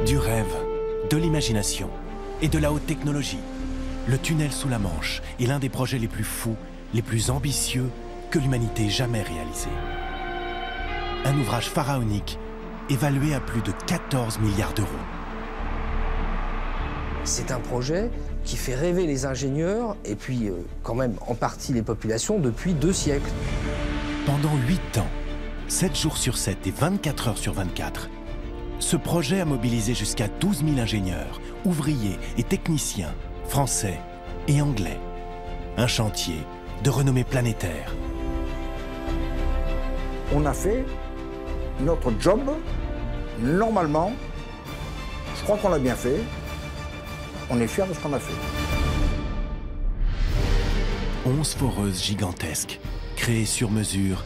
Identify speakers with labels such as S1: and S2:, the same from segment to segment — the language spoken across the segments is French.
S1: Du rêve, de l'imagination et de la haute technologie, le tunnel sous la Manche est l'un des projets les plus fous, les plus ambitieux que l'humanité ait jamais réalisé. Un ouvrage pharaonique évalué à plus de 14 milliards d'euros.
S2: C'est un projet qui fait rêver les ingénieurs et puis quand même en partie les populations depuis 2 siècles.
S1: Pendant 8 ans, 7 jours sur 7 et 24 heures sur 24, ce projet a mobilisé jusqu'à 12 000 ingénieurs, ouvriers et techniciens, français et anglais. Un chantier de renommée planétaire.
S3: On a fait notre job, normalement, je crois qu'on l'a bien fait. On est fiers de ce qu'on a fait.
S1: 11 foreuses gigantesques, créées sur mesure,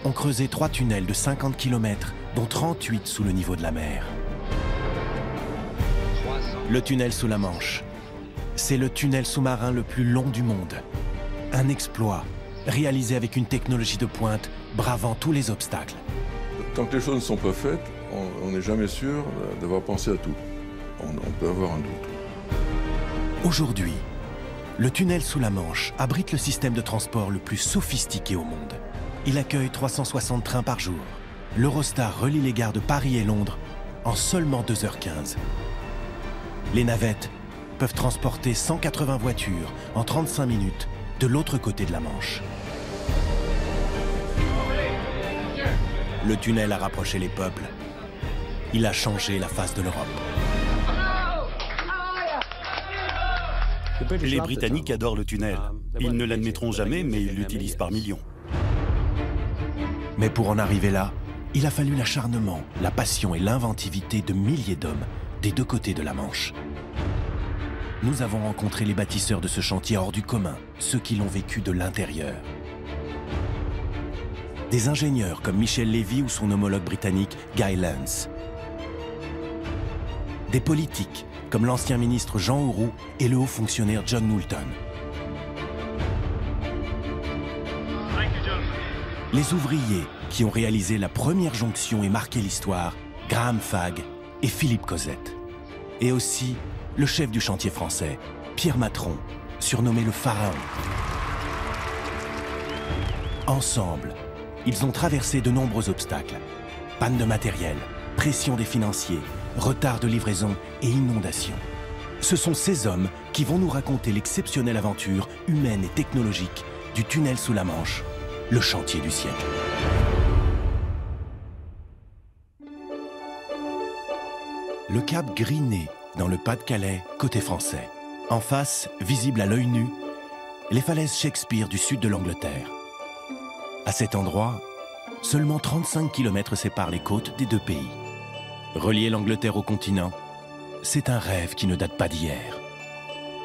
S1: ont creusé 3 tunnels de 50 km, dont 38 sous le niveau de la mer. Le tunnel sous la Manche, c'est le tunnel sous-marin le plus long du monde. Un exploit réalisé avec une technologie de pointe, bravant tous les obstacles.
S4: Tant que les choses ne sont pas faites, on n'est jamais sûr d'avoir pensé à tout. On peut avoir un doute.
S1: Aujourd'hui, le tunnel sous la Manche abrite le système de transport le plus sophistiqué au monde. Il accueille 360 trains par jour. L'Eurostar relie les gares de Paris et Londres en seulement 2h15. Les navettes peuvent transporter 180 voitures en 35 minutes de l'autre côté de la Manche. Le tunnel a rapproché les peuples. Il a changé la face de l'Europe.
S5: Les Britanniques adorent le tunnel. Ils ne l'admettront jamais, mais ils l'utilisent par millions.
S1: Mais pour en arriver là, il a fallu l'acharnement, la passion et l'inventivité de milliers d'hommes des 2 côtés de la Manche. Nous avons rencontré les bâtisseurs de ce chantier hors du commun, ceux qui l'ont vécu de l'intérieur. Des ingénieurs comme Michel Lévy ou son homologue britannique Guy Lance. Des politiques comme l'ancien ministre Jean Auroux et le haut fonctionnaire John Moulton. Les ouvriers qui ont réalisé la première jonction et marqué l'histoire, Graham Fagg et Philippe Cosette. Et aussi le chef du chantier français, Pierre Matron, surnommé le Pharaon. Ensemble, ils ont traversé de nombreux obstacles. Panne de matériel, pression des financiers, retard de livraison et inondations. Ce sont ces hommes qui vont nous raconter l'exceptionnelle aventure humaine et technologique du tunnel sous la Manche, le chantier du siècle. Le cap Griné, dans le Pas-de-Calais, côté français. En face, visible à l'œil nu, les falaises Shakespeare du sud de l'Angleterre. À cet endroit, seulement 35 km séparent les côtes des 2 pays. Relier l'Angleterre au continent, c'est un rêve qui ne date pas d'hier.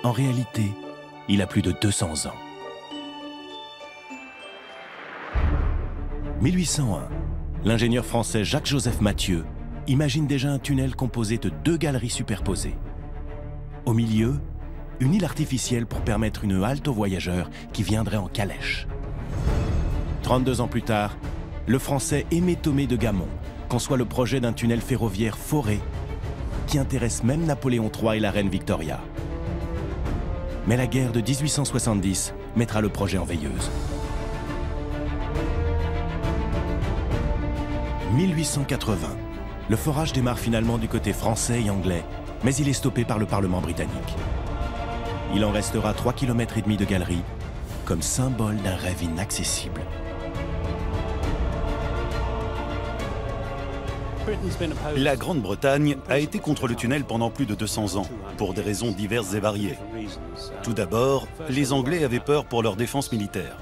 S1: En réalité, il a plus de 200 ans. 1801, l'ingénieur français Jacques-Joseph Mathieu imagine déjà un tunnel composé de 2 galeries superposées. Au milieu, une île artificielle pour permettre une halte aux voyageurs qui viendraient en calèche. 32 ans plus tard, le français Aimé Thomé de Gamon conçoit le projet d'un tunnel ferroviaire foré qui intéresse même Napoléon III et la reine Victoria. Mais la guerre de 1870 mettra le projet en veilleuse. 1880, le forage démarre finalement du côté français et anglais, mais il est stoppé par le Parlement britannique. Il en restera 3,5 km de galerie, comme symbole d'un rêve inaccessible.
S5: La Grande-Bretagne a été contre le tunnel pendant plus de 200 ans, pour des raisons diverses et variées. Tout d'abord, les Anglais avaient peur pour leur défense militaire.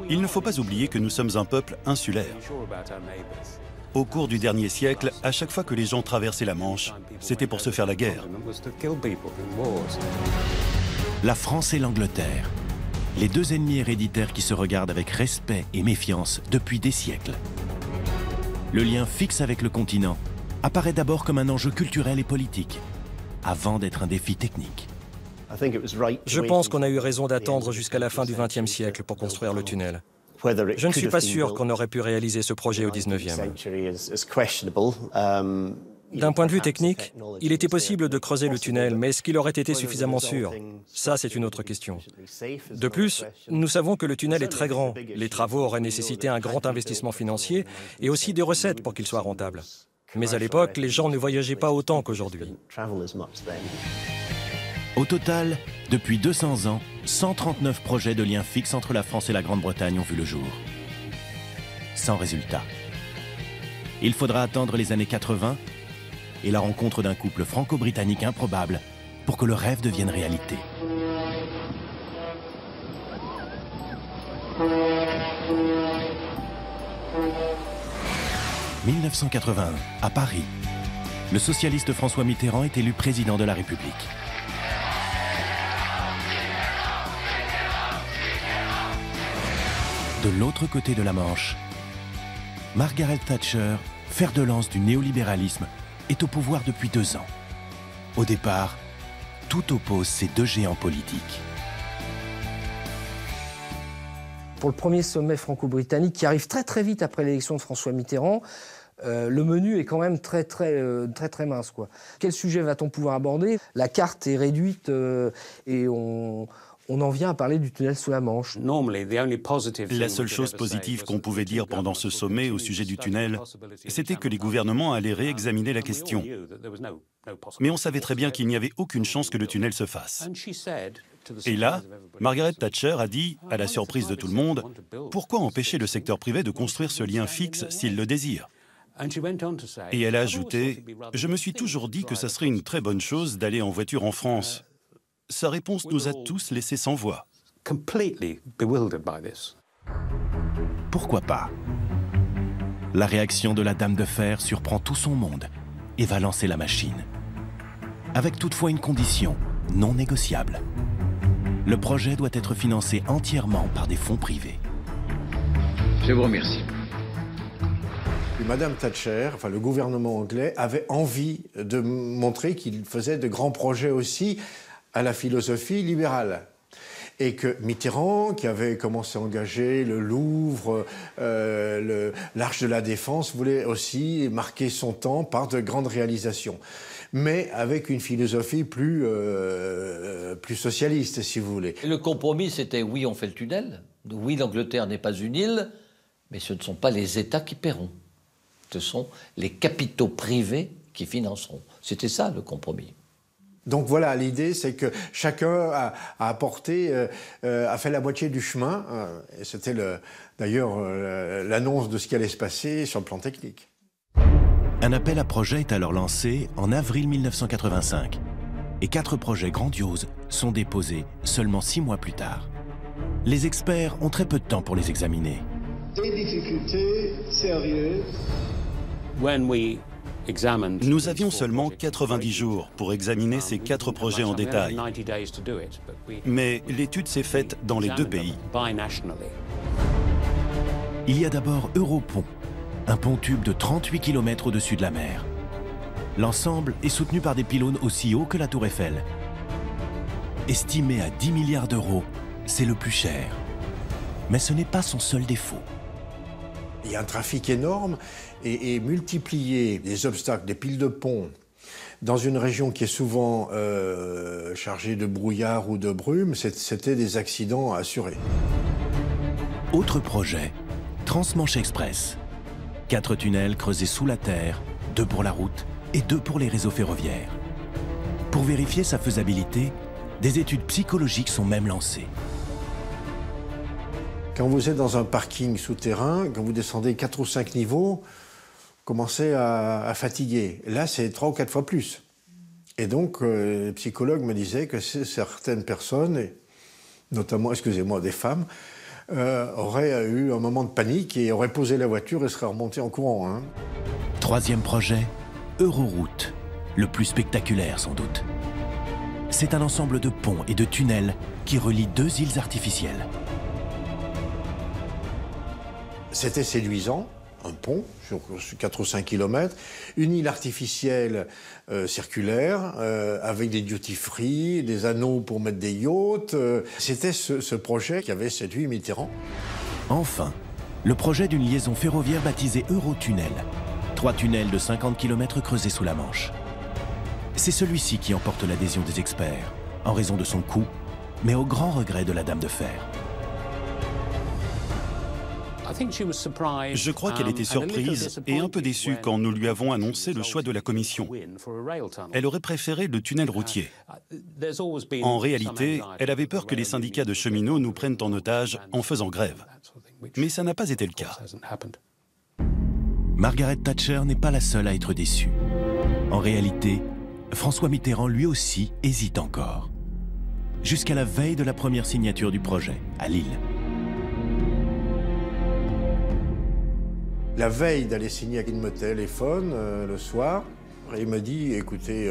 S5: Il ne faut pas oublier que nous sommes un peuple insulaire. Au cours du dernier siècle, à chaque fois que les gens traversaient la Manche, c'était pour se faire la guerre.
S1: La France et l'Angleterre, les 2 ennemis héréditaires qui se regardent avec respect et méfiance depuis des siècles. Le lien fixe avec le continent apparaît d'abord comme un enjeu culturel et politique, avant d'être un défi technique.
S6: Je pense qu'on a eu raison d'attendre jusqu'à la fin du XXe siècle pour construire le tunnel. Je ne suis pas sûr qu'on aurait pu réaliser ce projet au XIXe. D'un point de vue technique, il était possible de creuser le tunnel, mais est-ce qu'il aurait été suffisamment sûr? Ça, c'est une autre question. De plus, nous savons que le tunnel est très grand. Les travaux auraient nécessité un grand investissement financier et aussi des recettes pour qu'il soit rentable. Mais à l'époque, les gens ne voyageaient pas autant qu'aujourd'hui.
S1: Au total, depuis 200 ans, 139 projets de lien fixe entre la France et la Grande-Bretagne ont vu le jour. Sans résultat. Il faudra attendre les années 80 et la rencontre d'un couple franco-britannique improbable pour que le rêve devienne réalité. « 1981, à Paris, le socialiste François Mitterrand est élu président de la République. De l'autre côté de la Manche, Margaret Thatcher, fer de lance du néolibéralisme, est au pouvoir depuis 2 ans. Au départ, tout oppose ces deux géants politiques.
S2: Pour le premier sommet franco-britannique qui arrive très vite après l'élection de François Mitterrand, le menu est quand même très mince, quoi. Quel sujet va-t-on pouvoir aborder? La carte est réduite et on en vient à parler du tunnel sous la Manche.
S5: La seule chose positive qu'on pouvait dire pendant ce sommet au sujet du tunnel, c'était que les gouvernements allaient réexaminer la question. Mais on savait très bien qu'il n'y avait aucune chance que le tunnel se fasse. Et là, Margaret Thatcher a dit, à la surprise de tout le monde, « Pourquoi empêcher le secteur privé de construire ce lien fixe s'il le désire ?» Et elle a ajouté, « Je me suis toujours dit que ça serait une très bonne chose d'aller en voiture en France. » Sa réponse nous a tous laissés sans voix.
S1: Pourquoi pas? La réaction de la Dame de Fer surprend tout son monde et va lancer la machine. Avec toutefois une condition non négociable. Le projet doit être financé entièrement par des fonds privés.
S7: Je vous remercie.
S3: Puis Madame Thatcher, enfin le gouvernement anglais, avait envie de montrer qu'il faisait de grands projets aussi à la philosophie libérale. Et que Mitterrand, qui avait commencé à engager le Louvre, l'Arche de la Défense, voulait aussi marquer son temps par de grandes réalisations. Mais avec une philosophie plus socialiste, si vous voulez.
S8: Et le compromis, c'était oui, on fait le tunnel. Oui, l'Angleterre n'est pas une île, mais ce ne sont pas les États qui paieront. Ce sont les capitaux privés qui financeront. C'était ça, le compromis.
S3: Donc voilà, l'idée, c'est que chacun a apporté, a fait la moitié du chemin. Et c'était d'ailleurs l'annonce de ce qui allait se passer sur le plan technique.
S1: Un appel à projet est alors lancé en avril 1985. Et 4 projets grandioses sont déposés seulement 6 mois plus tard. Les experts ont très peu de temps pour les examiner.
S9: Des difficultés sérieuses.
S5: Nous avions seulement 90 jours pour examiner ces 4 projets en détail. Mais l'étude s'est faite dans les 2 pays.
S1: Il y a d'abord Europont, un pont-tube de 38 km au-dessus de la mer. L'ensemble est soutenu par des pylônes aussi hauts que la Tour Eiffel. Estimé à 10 milliards d'euros, c'est le plus cher. Mais ce n'est pas son seul défaut.
S3: Il y a un trafic énorme et multiplier des obstacles, des piles de ponts, dans une région qui est souvent chargée de brouillard ou de brume, c'était des accidents assurés.
S1: Autre projet, Trans-Manche Express. 4 tunnels creusés sous la terre, 2 pour la route et 2 pour les réseaux ferroviaires. Pour vérifier sa faisabilité, des études psychologiques sont même lancées.
S3: Quand vous êtes dans un parking souterrain, quand vous descendez 4 ou 5 niveaux, vous commencez à fatiguer. Là, c'est 3 ou 4 fois plus. Et donc, les psychologues me disaient que certaines personnes, et notamment, excusez-moi, des femmes, auraient eu un moment de panique et auraient posé la voiture et seraient remontées en courant. Hein.
S1: 3e projet, Euroroute, le plus spectaculaire sans doute. C'est un ensemble de ponts et de tunnels qui relient 2 îles artificielles.
S3: C'était séduisant, un pont sur 4 ou 5 km, une île artificielle circulaire, avec des duty-free, des anneaux pour mettre des yachts. C'était ce projet qui avait séduit Mitterrand.
S1: Enfin, le projet d'une liaison ferroviaire baptisée Eurotunnel. 3 tunnels de 50 km creusés sous la Manche. C'est celui-ci qui emporte l'adhésion des experts, en raison de son coût, mais au grand regret de la Dame de Fer.
S5: Je crois qu'elle était surprise et un peu déçue quand nous lui avons annoncé le choix de la Commission. Elle aurait préféré le tunnel routier. En réalité, elle avait peur que les syndicats de cheminots nous prennent en otage en faisant grève. Mais ça n'a pas été le cas.
S1: Margaret Thatcher n'est pas la seule à être déçue. En réalité, François Mitterrand lui aussi hésite encore. Jusqu'à la veille de la première signature du projet, à Lille.
S3: La veille d'aller signer, il me téléphone le soir et il me dit, écoutez,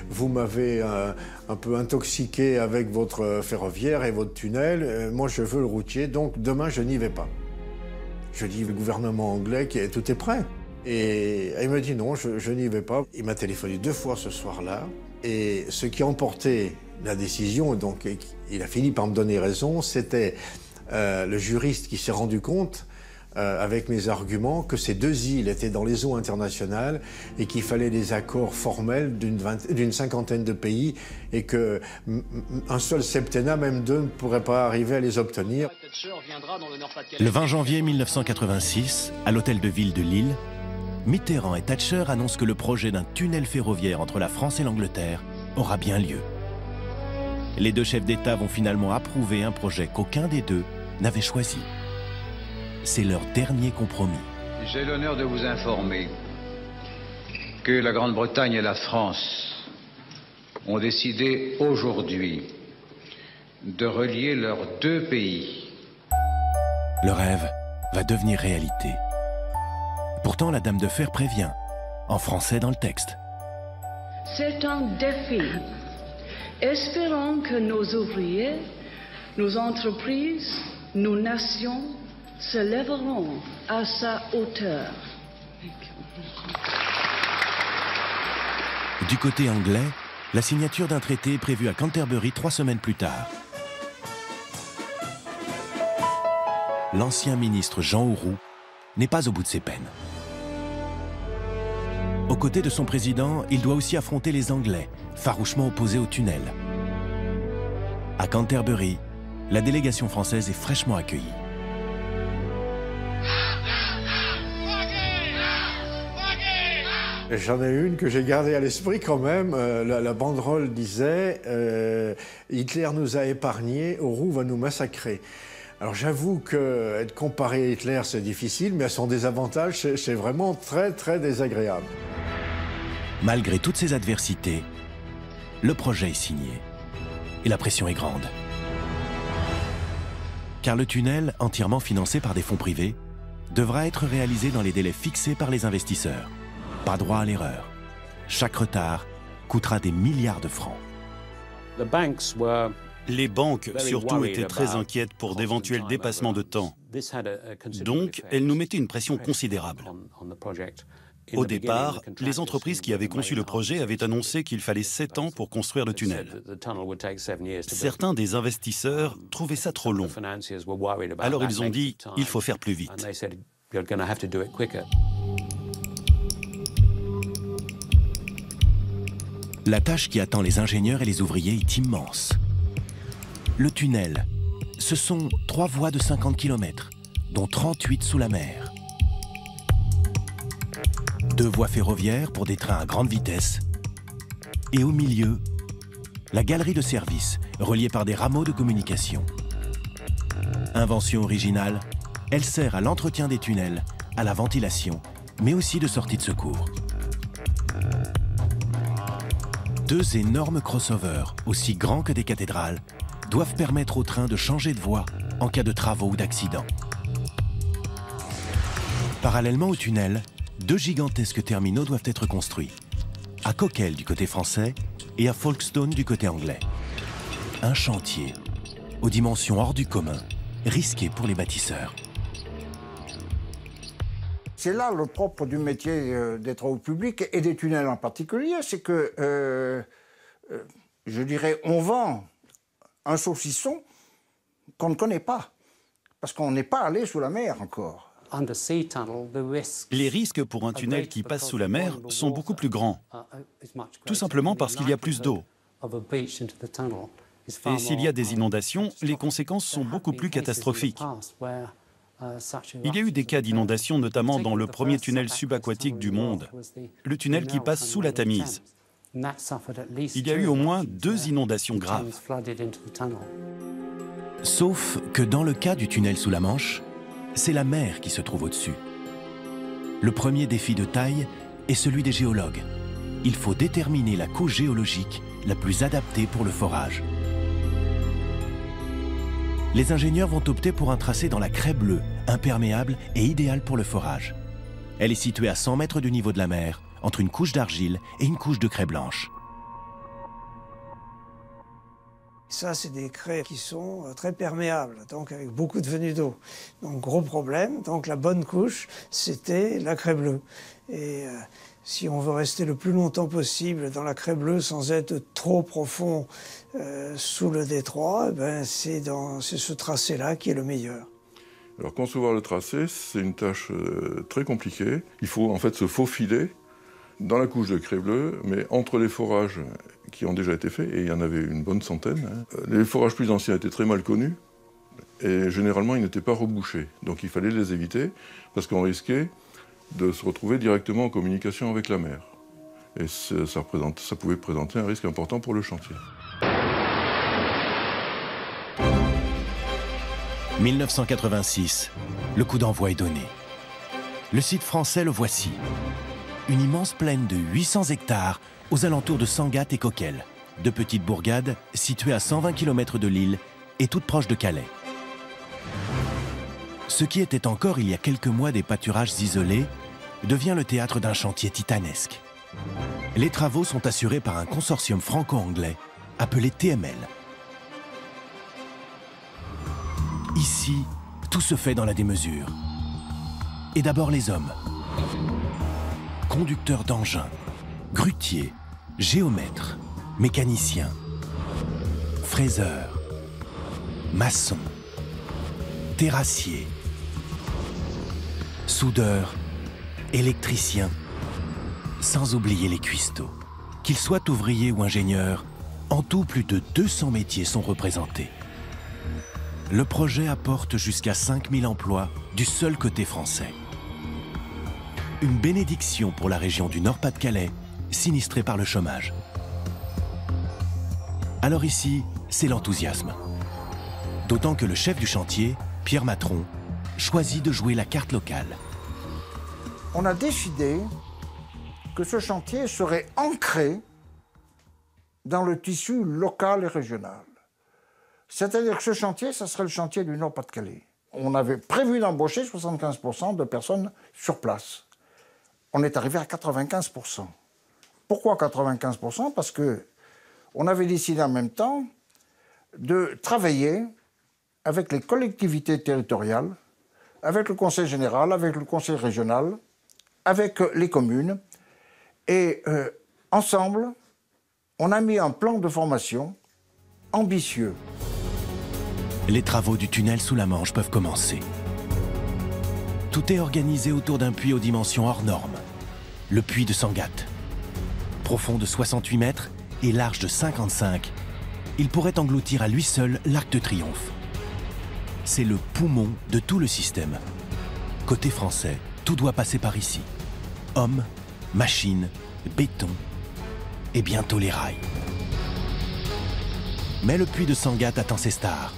S3: vous m'avez un peu intoxiqué avec votre ferroviaire et votre tunnel, moi je veux le routier, donc demain je n'y vais pas. Je dis, le gouvernement anglais, tout est prêt. Et il me dit non, je n'y vais pas. Il m'a téléphoné 2 fois ce soir-là et ce qui a emporté la décision, donc il a fini par me donner raison, c'était le juriste qui s'est rendu compte avec mes arguments, que ces 2 îles étaient dans les eaux internationales et qu'il fallait des accords formels d'une 50aine de pays et qu'un seul septennat, même 2, ne pourrait pas arriver à les obtenir.
S1: Le 20 janvier 1986, à l'hôtel de ville de Lille, Mitterrand et Thatcher annoncent que le projet d'un tunnel ferroviaire entre la France et l'Angleterre aura bien lieu. Les 2 chefs d'État vont finalement approuver un projet qu'aucun des 2 n'avait choisi. C'est leur dernier compromis.
S7: J'ai l'honneur de vous informer que la Grande-Bretagne et la France ont décidé aujourd'hui de relier leurs 2 pays.
S1: Le rêve va devenir réalité. Pourtant, la Dame de Fer prévient, en français dans le texte.
S10: C'est un défi. Espérons que nos ouvriers, nos entreprises, nos nations se lèveront à sa hauteur.
S1: Du côté anglais, la signature d'un traité est prévue à Canterbury 3 semaines plus tard. L'ancien ministre Jean Auroux n'est pas au bout de ses peines. Aux côtés de son président, il doit aussi affronter les Anglais, farouchement opposés au tunnel. À Canterbury, la délégation française est fraîchement accueillie.
S3: J'en ai une que j'ai gardée à l'esprit quand même. La banderole disait Hitler nous a épargnés, Auroux va nous massacrer. Alors j'avoue qu'être comparé à Hitler, c'est difficile, mais à son désavantage, c'est vraiment très, très désagréable.
S1: Malgré toutes ces adversités, le projet est signé. Et la pression est grande. Car le tunnel, entièrement financé par des fonds privés, devra être réalisé dans les délais fixés par les investisseurs. Pas droit à l'erreur. Chaque retard coûtera des milliards de francs.
S5: Les banques, surtout, étaient très inquiètes pour d'éventuels dépassements de temps. Donc, elles nous mettaient une pression considérable. Au départ, les entreprises qui avaient conçu le projet avaient annoncé qu'il fallait 7 ans pour construire le tunnel. Certains des investisseurs trouvaient ça trop long. Alors ils ont dit, il faut faire plus vite.
S1: La tâche qui attend les ingénieurs et les ouvriers est immense. Le tunnel, ce sont 3 voies de 50 km, dont 38 sous la mer. 2 voies ferroviaires pour des trains à grande vitesse. Et au milieu, la galerie de service, reliée par des rameaux de communication. Invention originale, elle sert à l'entretien des tunnels, à la ventilation, mais aussi de sortie de secours. 2 énormes crossovers, aussi grands que des cathédrales, doivent permettre aux trains de changer de voie en cas de travaux ou d'accident. Parallèlement au tunnel, 2 gigantesques terminaux doivent être construits, à Coquelles du côté français et à Folkestone du côté anglais. Un chantier aux dimensions hors du commun, risqué pour les bâtisseurs.
S11: C'est là le propre du métier des travaux publics et des tunnels en particulier, c'est que, je dirais, on vend un saucisson qu'on ne connaît pas, parce qu'on n'est pas allé sous la mer encore.
S5: Les risques pour un tunnel qui passe sous la mer sont beaucoup plus grands, tout simplement parce qu'il y a plus d'eau. Et s'il y a des inondations, les conséquences sont beaucoup plus catastrophiques. Il y a eu des cas d'inondation, notamment dans le premier tunnel subaquatique du monde, le tunnel qui passe sous la Tamise. Il y a eu au moins 2 inondations graves.
S1: Sauf que dans le cas du tunnel sous la Manche, c'est la mer qui se trouve au-dessus. Le premier défi de taille est celui des géologues. Il faut déterminer la couche géologique la plus adaptée pour le forage. Les ingénieurs vont opter pour un tracé dans la craie bleue, imperméable et idéal pour le forage. Elle est située à 100 mètres du niveau de la mer, entre une couche d'argile et une couche de craie blanche.
S12: Ça, c'est des craies qui sont très perméables, donc avec beaucoup de venues d'eau. Donc gros problème, donc la bonne couche, c'était la craie bleue. Et si on veut rester le plus longtemps possible dans la craie bleue sans être trop profond sous le détroit, ben c'est ce tracé-là qui est le meilleur.
S4: Alors concevoir le tracé, c'est une tâche très compliquée. Il faut en fait se faufiler dans la couche de craie bleue, mais entre les forages qui ont déjà été faits, et il y en avait une bonne centaine, les forages plus anciens étaient très mal connus, et généralement ils n'étaient pas rebouchés. Donc il fallait les éviter, parce qu'on risquait de se retrouver directement en communication avec la mer. Et ça pouvait présenter un risque important pour le chantier.
S1: 1986, le coup d'envoi est donné. Le site français le voici. Une immense plaine de 800 hectares aux alentours de Sangatte et Coquelles, 2 petites bourgades situées à 120 km de Lille et toutes proches de Calais. Ce qui était encore il y a quelques mois des pâturages isolés devient le théâtre d'un chantier titanesque. Les travaux sont assurés par un consortium franco-anglais appelé TML. Ici, tout se fait dans la démesure. Et d'abord les hommes. Conducteurs d'engins, grutiers, géomètres, mécaniciens, fraiseurs, maçons, terrassiers, soudeurs, électriciens, sans oublier les cuistots. Qu'ils soient ouvriers ou ingénieurs, en tout plus de 200 métiers sont représentés. Le projet apporte jusqu'à 5000 emplois du seul côté français. Une bénédiction pour la région du Nord-Pas-de-Calais, sinistrée par le chômage. Alors ici, c'est l'enthousiasme. D'autant que le chef du chantier, Pierre Matron, choisit de jouer la carte locale.
S11: On a décidé que ce chantier serait ancré dans le tissu local et régional. C'est-à-dire que ce chantier, ça serait le chantier du Nord-Pas-de-Calais. On avait prévu d'embaucher 75% de personnes sur place. On est arrivé à 95%. Pourquoi 95%? Parce qu'on avait décidé en même temps de travailler avec les collectivités territoriales, avec le conseil général, avec le conseil régional, avec les communes. Et ensemble, on a mis un plan de formation ambitieux.
S1: Les travaux du tunnel sous la Manche peuvent commencer. Tout est organisé autour d'un puits aux dimensions hors normes, le puits de Sangatte. Profond de 68 mètres et large de 55, il pourrait engloutir à lui seul l'Arc de Triomphe. C'est le poumon de tout le système. Côté français, tout doit passer par ici. Hommes, machines, béton et bientôt les rails. Mais le puits de Sangatte attend ses stars.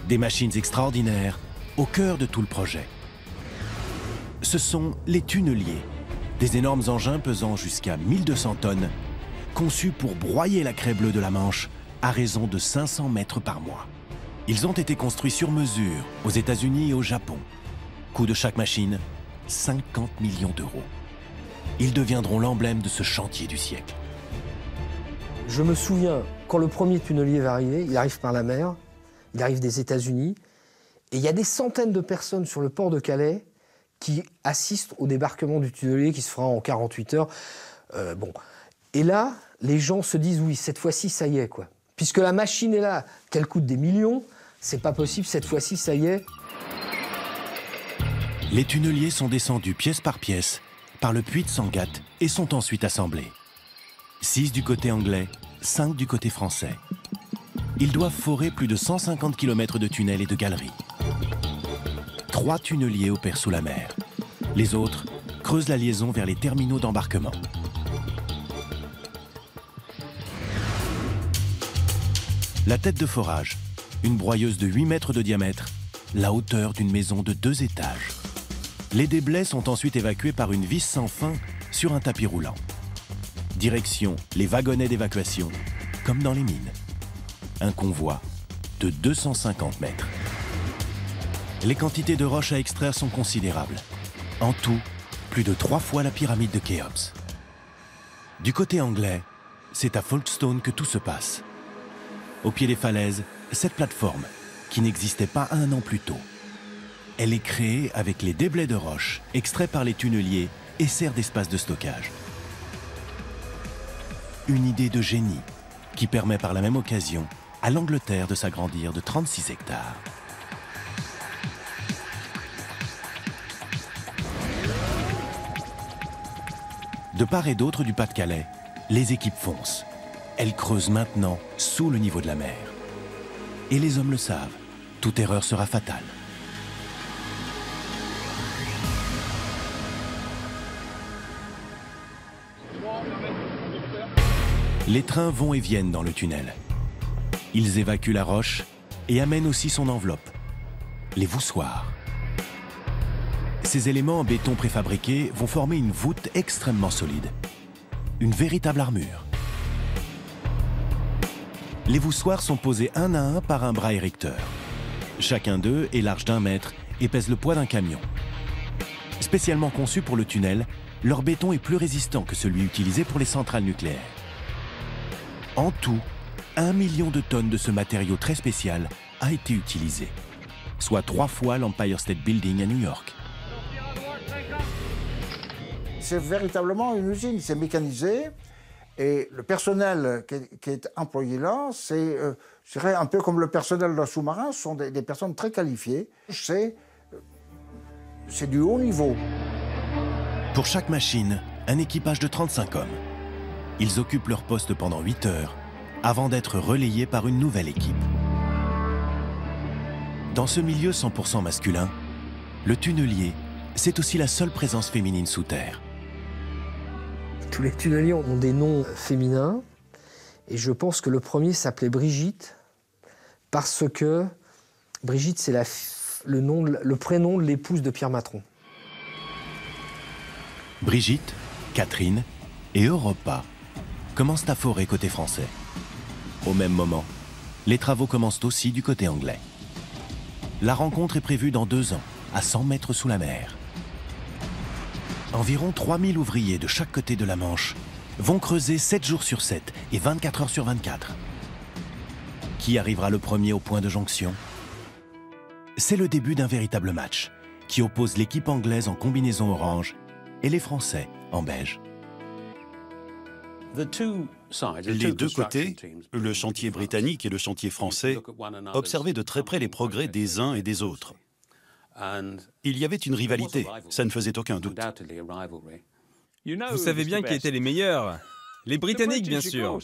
S1: Des machines extraordinaires au cœur de tout le projet. Ce sont les tunneliers, des énormes engins pesant jusqu'à 1200 tonnes, conçus pour broyer la craie bleue de la Manche à raison de 500 mètres par mois. Ils ont été construits sur mesure aux États-Unis et au Japon. Coût de chaque machine, 50 millions d'euros. Ils deviendront l'emblème de ce chantier du siècle.
S2: Je me souviens, quand le premier tunnelier va arriver, il arrive par la mer, il arrive des États-Unis, et il y a des centaines de personnes sur le port de Calais qui assistent au débarquement du tunnelier qui se fera en 48 heures. Et là, les gens se disent, oui, cette fois-ci, ça y est, quoi. Puisque la machine est là, qu'elle coûte des millions, c'est pas possible, cette fois-ci, ça y est.
S1: Les tunneliers sont descendus pièce par pièce par le puits de Sangatte et sont ensuite assemblés. 6 du côté anglais, 5 du côté français. Ils doivent forer plus de 150 km de tunnels et de galeries. 3 tunneliers opèrent sous la mer. Les autres creusent la liaison vers les terminaux d'embarquement. La tête de forage, une broyeuse de 8 mètres de diamètre, la hauteur d'une maison de 2 étages. Les déblais sont ensuite évacués par une vis sans fin sur un tapis roulant. Direction les wagonnets d'évacuation, comme dans les mines. Un convoi de 250 mètres. Les quantités de roches à extraire sont considérables. En tout, plus de 3 fois la pyramide de Khéops. Du côté anglais, c'est à Folkestone que tout se passe. Au pied des falaises, cette plateforme, qui n'existait pas un an plus tôt. Elle est créée avec les déblais de roche extraits par les tunneliers et sert d'espace de stockage. Une idée de génie qui permet par la même occasion à l'Angleterre de s'agrandir de 36 hectares. De part et d'autre du Pas-de-Calais, les équipes foncent. Elles creusent maintenant sous le niveau de la mer. Et les hommes le savent, toute erreur sera fatale. Les trains vont et viennent dans le tunnel. Ils évacuent la roche et amènent aussi son enveloppe, les voussoirs. Ces éléments en béton préfabriqué vont former une voûte extrêmement solide, une véritable armure. Les voussoirs sont posés un à un par un bras érecteur. Chacun d'eux est large d'1 mètre et pèse le poids d'un camion. Spécialement conçus pour le tunnel, leur béton est plus résistant que celui utilisé pour les centrales nucléaires. En tout, 1 million de tonnes de ce matériau très spécial a été utilisé, soit 3 fois l'Empire State Building à New York.
S11: C'est véritablement une usine, c'est mécanisé. Et le personnel qui est employé là, c'est je dirais un peu comme le personnel d'un sous-marin, ce sont des personnes très qualifiées. C'est du haut niveau.
S1: Pour chaque machine, un équipage de 35 hommes. Ils occupent leur poste pendant 8 heures, avant d'être relayés par une nouvelle équipe. Dans ce milieu 100% masculin, le tunnelier, c'est aussi la seule présence féminine sous terre.
S2: Tous les tunneliers ont des noms féminins et je pense que le premier s'appelait Brigitte parce que Brigitte, c'est le prénom de l'épouse de Pierre Matron.
S1: Brigitte, Catherine et Europa commencent à forer côté français. Au même moment, les travaux commencent aussi du côté anglais. La rencontre est prévue dans 2 ans, à 100 mètres sous la mer. Environ 3000 ouvriers de chaque côté de la Manche vont creuser 7 jours sur 7 et 24 heures sur 24. Qui arrivera le premier au point de jonction? C'est le début d'un véritable match qui oppose l'équipe anglaise en combinaison orange et les Français en beige.
S5: Les deux côtés, le chantier britannique et le chantier français, observaient de très près les progrès des uns et des autres. Il y avait une rivalité, ça ne faisait aucun doute.
S13: Vous savez bien qui étaient les meilleurs? Les Britanniques, bien sûr.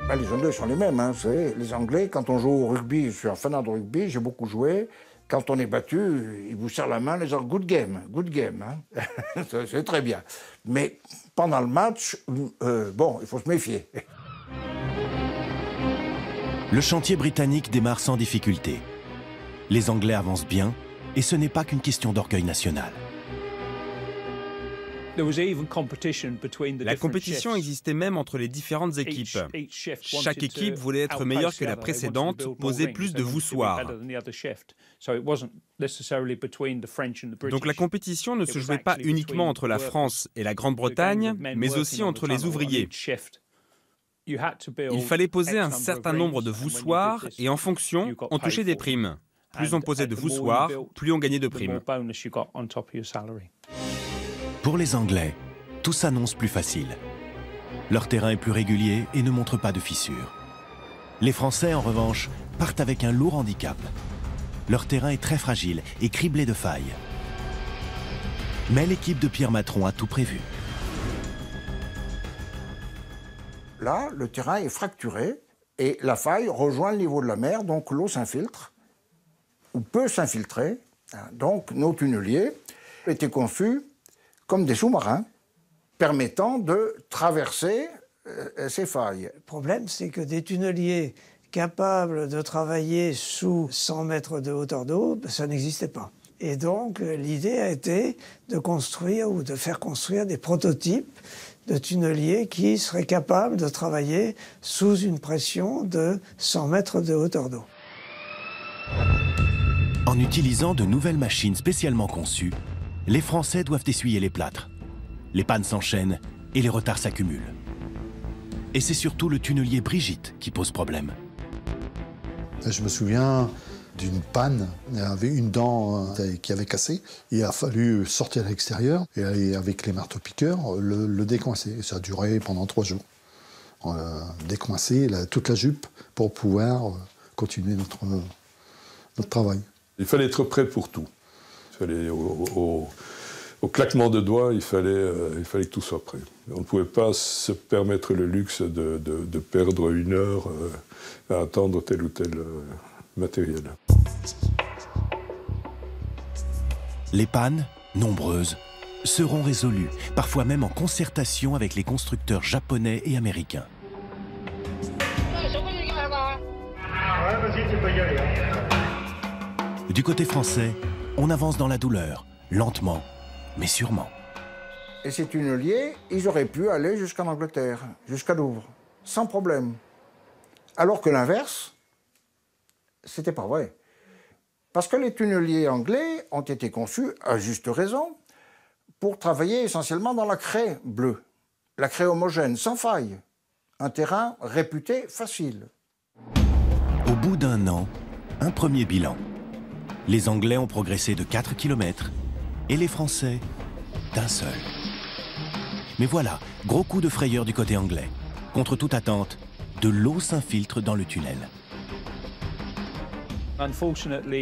S11: Les Anglais sont les mêmes. Hein, les Anglais, quand on joue au rugby, je suis un fanat de rugby, j'ai beaucoup joué. Quand on est battu, ils vous serrent la main, les gens, good game. Hein. C'est très bien. Mais pendant le match, bon, il faut se méfier.
S1: Le chantier britannique démarre sans difficulté. Les Anglais avancent bien, et ce n'est pas qu'une question d'orgueil national.
S13: La compétition existait même entre les différentes équipes. Chaque équipe voulait être meilleure que la précédente, poser plus de voussoirs. Donc la compétition ne se jouait pas uniquement entre la France et la Grande-Bretagne, mais aussi entre les ouvriers. Il fallait poser un certain nombre de voussoirs et en fonction, on touchait des primes. Plus on posait de voussoirs, plus on gagnait de primes.
S1: Pour les Anglais, tout s'annonce plus facile. Leur terrain est plus régulier et ne montre pas de fissures. Les Français, en revanche, partent avec un lourd handicap. Leur terrain est très fragile et criblé de failles. Mais l'équipe de Pierre Matron a tout prévu.
S11: Là, le terrain est fracturé et la faille rejoint le niveau de la mer, donc l'eau s'infiltre, ou peut s'infiltrer. Donc nos tunneliers étaient conçus comme des sous-marins permettant de traverser ces failles.
S12: Le problème, c'est que des tunneliers capables de travailler sous 100 mètres de hauteur d'eau, ça n'existait pas. Et donc l'idée a été de construire ou de faire construire des prototypes de tunneliers qui seraient capables de travailler sous une pression de 100 mètres de hauteur d'eau.
S1: En utilisant de nouvelles machines spécialement conçues, les Français doivent essuyer les plâtres. Les pannes s'enchaînent et les retards s'accumulent. Et c'est surtout le tunnelier Brigitte qui pose problème.
S14: Je me souviens d'une panne, il y avait une dent qui avait cassé. Il a fallu sortir à l'extérieur et aller avec les marteaux-piqueurs le décoincer. Et ça a duré pendant 3 jours. On a décoincé toute la jupe pour pouvoir continuer notre travail.
S4: Il fallait être prêt pour tout. Il fallait, au claquement de doigts, il fallait que tout soit prêt. On ne pouvait pas se permettre le luxe de perdre 1 heure à attendre tel ou tel matériel.
S1: Les pannes, nombreuses, seront résolues, parfois même en concertation avec les constructeurs japonais et américains. Du côté français, on avance dans la douleur, lentement, mais sûrement.
S11: Et ces tunneliers, ils auraient pu aller jusqu'en Angleterre, jusqu'à Douvres, sans problème. Alors que l'inverse, c'était pas vrai. Parce que les tunneliers anglais ont été conçus, à juste raison, pour travailler essentiellement dans la craie bleue, la craie homogène, sans faille. Un terrain réputé facile.
S1: Au bout d'1 an, un premier bilan. Les Anglais ont progressé de 4 km et les Français d'1 seul. Mais voilà, gros coup de frayeur du côté anglais. Contre toute attente, de l'eau s'infiltre dans le tunnel.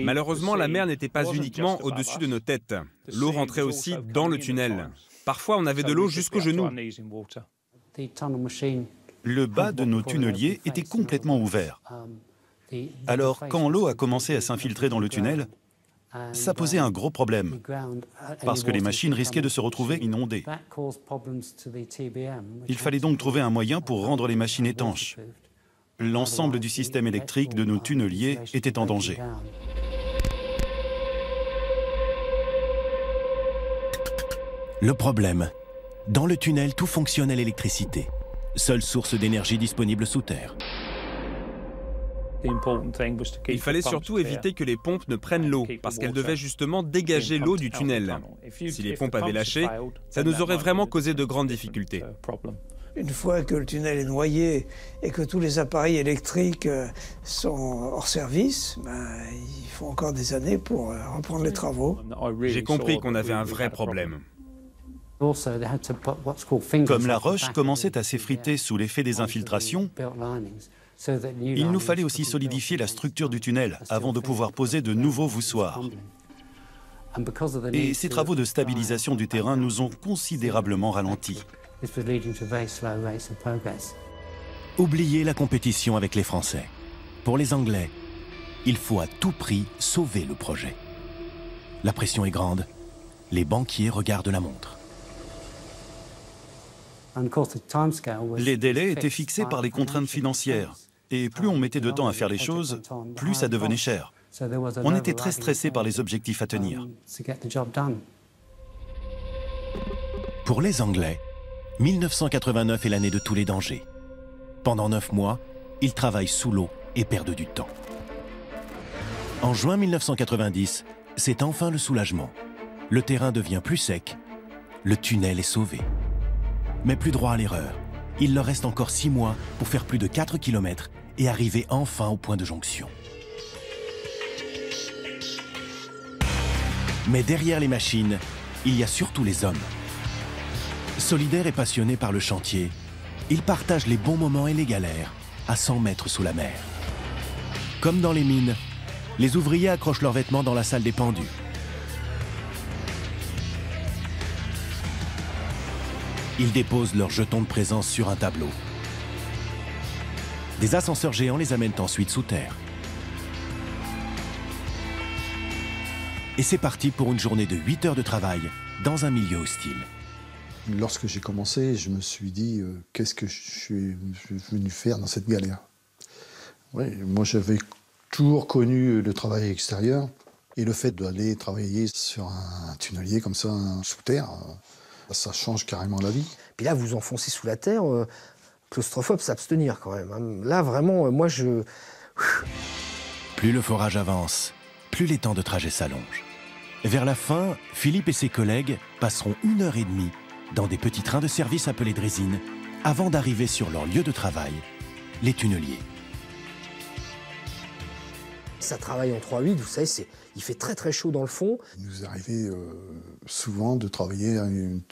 S13: Malheureusement, la mer n'était pas uniquement au-dessus de nos têtes. L'eau rentrait aussi dans le tunnel. Parfois, on avait de l'eau jusqu'aux genoux.
S5: Le bas de nos tunneliers était complètement ouvert. Alors, quand l'eau a commencé à s'infiltrer dans le tunnel, ça posait un gros problème, parce que les machines risquaient de se retrouver inondées. Il fallait donc trouver un moyen pour rendre les machines étanches. L'ensemble du système électrique de nos tunneliers était en danger.
S1: Le problème, dans le tunnel, tout fonctionne à l'électricité. Seule source d'énergie disponible sous terre.
S13: Il fallait surtout éviter que les pompes ne prennent l'eau, parce qu'elles devaient justement dégager l'eau du tunnel. Si les pompes avaient lâché, ça nous aurait vraiment causé de grandes difficultés.
S12: Une fois que le tunnel est noyé et que tous les appareils électriques sont hors service, il faut encore des années pour reprendre les travaux.
S13: J'ai compris qu'on avait un vrai problème.
S5: Comme la roche commençait à s'effriter sous l'effet des infiltrations, il nous fallait aussi solidifier la structure du tunnel avant de pouvoir poser de nouveaux voussoirs. Et ces travaux de stabilisation du terrain nous ont considérablement ralentis.
S1: Oubliez la compétition avec les Français. Pour les Anglais, il faut à tout prix sauver le projet. La pression est grande, les banquiers regardent la montre.
S5: Les délais étaient fixés par les contraintes financières. Et plus on mettait de temps à faire les choses, plus ça devenait cher. On était très stressés par les objectifs à tenir.
S1: Pour les Anglais, 1989 est l'année de tous les dangers. Pendant 9 mois, ils travaillent sous l'eau et perdent du temps. En juin 1990, c'est enfin le soulagement. Le terrain devient plus sec, le tunnel est sauvé. Mais plus droit à l'erreur. Il leur reste encore 6 mois pour faire plus de 4 km et arriver enfin au point de jonction. Mais derrière les machines, il y a surtout les hommes. Solidaires et passionnés par le chantier, ils partagent les bons moments et les galères, à 100 mètres sous la mer. Comme dans les mines, les ouvriers accrochent leurs vêtements dans la salle des pendus. Ils déposent leurs jetons de présence sur un tableau. Des ascenseurs géants les amènent ensuite sous terre. Et c'est parti pour une journée de 8 heures de travail dans un milieu hostile.
S14: Lorsque j'ai commencé, je me suis dit qu'est-ce que je suis venu faire dans cette galère. Ouais, moi, j'avais toujours connu le travail extérieur et le fait d'aller travailler sur un tunnelier comme ça, sous terre, ça change carrément la vie.
S2: Puis là, vous enfoncez sous la terre, claustrophobe, s'abstenir quand même. Hein. Là, vraiment, moi, je...
S1: Plus le forage avance, plus les temps de trajet s'allongent. Vers la fin, Philippe et ses collègues passeront 1h30 dans des petits trains de service appelés draisines avant d'arriver sur leur lieu de travail, les tunneliers.
S2: Ça travaille en 3-8, vous savez, il fait très très chaud dans le fond.
S14: Il nous arrivait souvent de travailler à une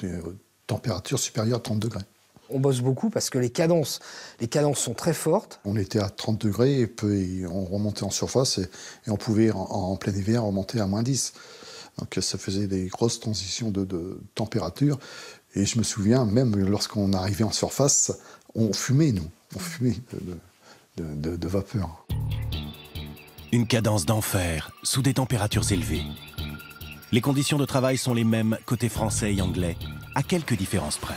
S14: température supérieure à 30 degrés.
S2: On bosse beaucoup parce que les cadences sont très fortes.
S14: On était à 30 degrés et on remontait en surface et on pouvait en plein hiver remonter à -10. Donc ça faisait des grosses transitions de température. Et je me souviens, même lorsqu'on arrivait en surface, on fumait, nous. On fumait de vapeur.
S1: Une cadence d'enfer, sous des températures élevées. Les conditions de travail sont les mêmes côté français et anglais, à quelques différences près.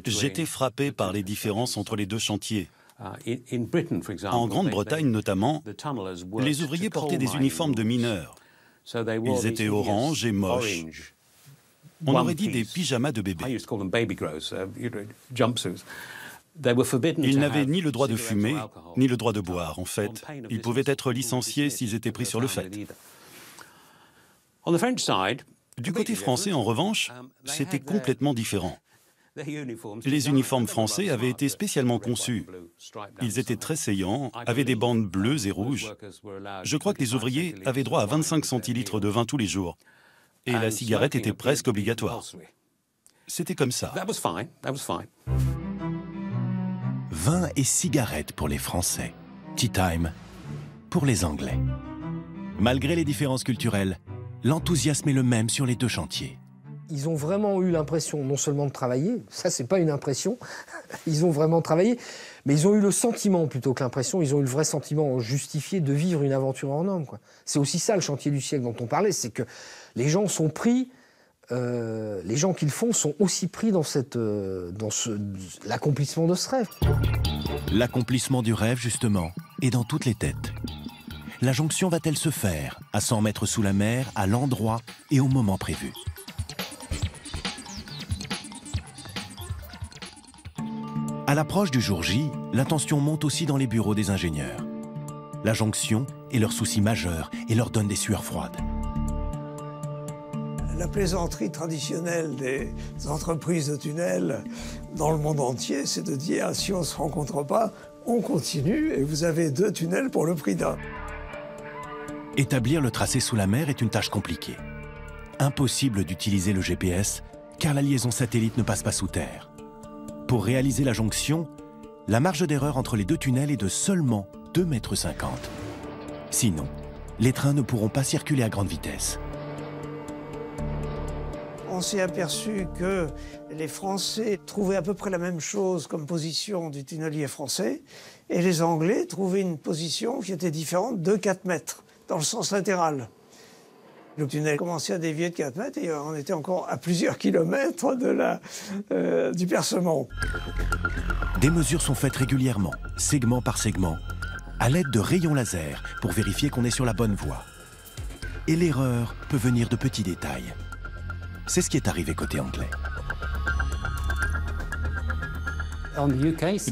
S5: J'étais frappé par les différences entre les deux chantiers. En Grande-Bretagne notamment, les ouvriers portaient des uniformes de mineurs. Ils étaient orange et moches. On aurait dit des pyjamas de bébé. Ils n'avaient ni le droit de fumer, ni le droit de boire, en fait. Ils pouvaient être licenciés s'ils étaient pris sur le fait. Du côté français, en revanche, c'était complètement différent. Les uniformes français avaient été spécialement conçus. Ils étaient très saillants, avaient des bandes bleues et rouges. Je crois que les ouvriers avaient droit à 25 centilitres de vin tous les jours. Et la cigarette était presque obligatoire. C'était comme ça.
S1: Vin et cigarettes pour les Français. Tea time pour les Anglais. Malgré les différences culturelles, l'enthousiasme est le même sur les deux chantiers.
S2: Ils ont vraiment eu l'impression non seulement de travailler, ça c'est pas une impression, ils ont vraiment travaillé, mais ils ont eu le sentiment plutôt que l'impression, ils ont eu le vrai sentiment justifié de vivre une aventure hors norme. C'est aussi ça le chantier du siècle dont on parlait, c'est que les gens sont pris, les gens qui le font sont aussi pris dans l'accomplissement de ce rêve.
S1: L'accomplissement du rêve justement est dans toutes les têtes. La jonction va-t-elle se faire à 100 mètres sous la mer, à l'endroit et au moment prévu? À l'approche du jour J, la tension monte aussi dans les bureaux des ingénieurs. La jonction est leur souci majeur et leur donne des sueurs froides.
S12: La plaisanterie traditionnelle des entreprises de tunnels dans le monde entier, c'est de dire si on ne se rencontre pas, on continue et vous avez 2 tunnels pour le prix d'un.
S1: Établir le tracé sous la mer est une tâche compliquée. Impossible d'utiliser le GPS car la liaison satellite ne passe pas sous terre. Pour réaliser la jonction, la marge d'erreur entre les deux tunnels est de seulement 2,50 m. Sinon, les trains ne pourront pas circuler à grande vitesse.
S12: On s'est aperçu que les Français trouvaient à peu près la même chose comme position du tunnelier français et les Anglais trouvaient une position qui était différente de 4 mètres, dans le sens latéral. Le tunnel commençait à dévier de 4 mètres et on était encore à plusieurs kilomètres du percement.
S1: Des mesures sont faites régulièrement, segment par segment, à l'aide de rayons laser pour vérifier qu'on est sur la bonne voie. Et l'erreur peut venir de petits détails. C'est ce qui est arrivé côté anglais.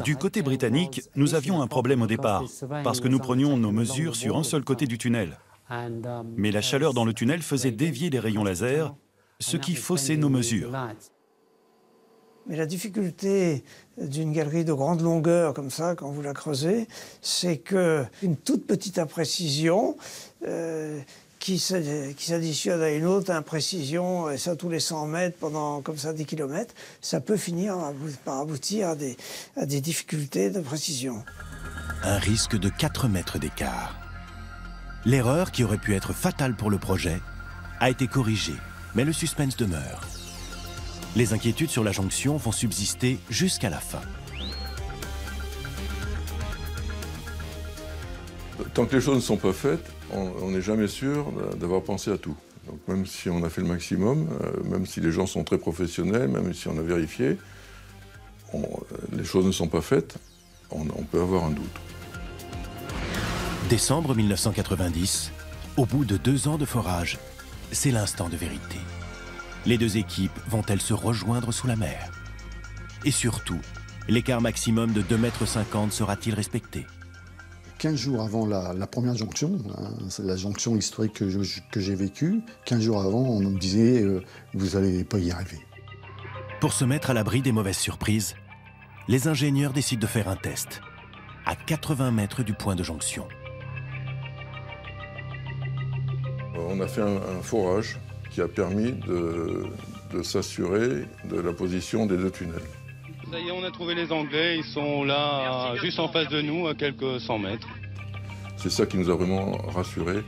S5: Du côté britannique, nous avions un problème au départ, parce que nous prenions nos mesures sur un seul côté du tunnel. Mais la chaleur dans le tunnel faisait dévier les rayons laser, ce qui faussait nos mesures.
S12: Mais la difficulté d'une galerie de grande longueur comme ça, quand vous la creusez, c'est qu'une toute petite imprécision qui s'additionne à une autre imprécision, et ça tous les 100 mètres pendant comme ça des kilomètres, ça peut finir par aboutir à des difficultés de précision.
S1: Un risque de 4 mètres d'écart. L'erreur, qui aurait pu être fatale pour le projet, a été corrigée, mais le suspense demeure. Les inquiétudes sur la jonction vont subsister jusqu'à la fin.
S4: Tant que les choses ne sont pas faites, on n'est jamais sûr d'avoir pensé à tout. Donc même si on a fait le maximum, même si les gens sont très professionnels, même si on a vérifié, les choses ne sont pas faites, on peut avoir un doute.
S1: Décembre 1990, au bout de 2 ans de forage, c'est l'instant de vérité. Les deux équipes vont-elles se rejoindre sous la mer? Et surtout, l'écart maximum de 2,50 m sera-t-il respecté?
S14: 15 jours avant la première jonction, c'est la jonction historique que j'ai vécue, 15 jours avant, on me disait vous n'allez pas y arriver.
S1: Pour se mettre à l'abri des mauvaises surprises, les ingénieurs décident de faire un test, à 80 mètres du point de jonction.
S4: On a fait un forage qui a permis de s'assurer de la position des deux tunnels.
S15: Ça y est, on a trouvé les Anglais, ils sont là, juste en face de nous, à quelques 100 mètres.
S4: C'est ça qui nous a vraiment rassurés.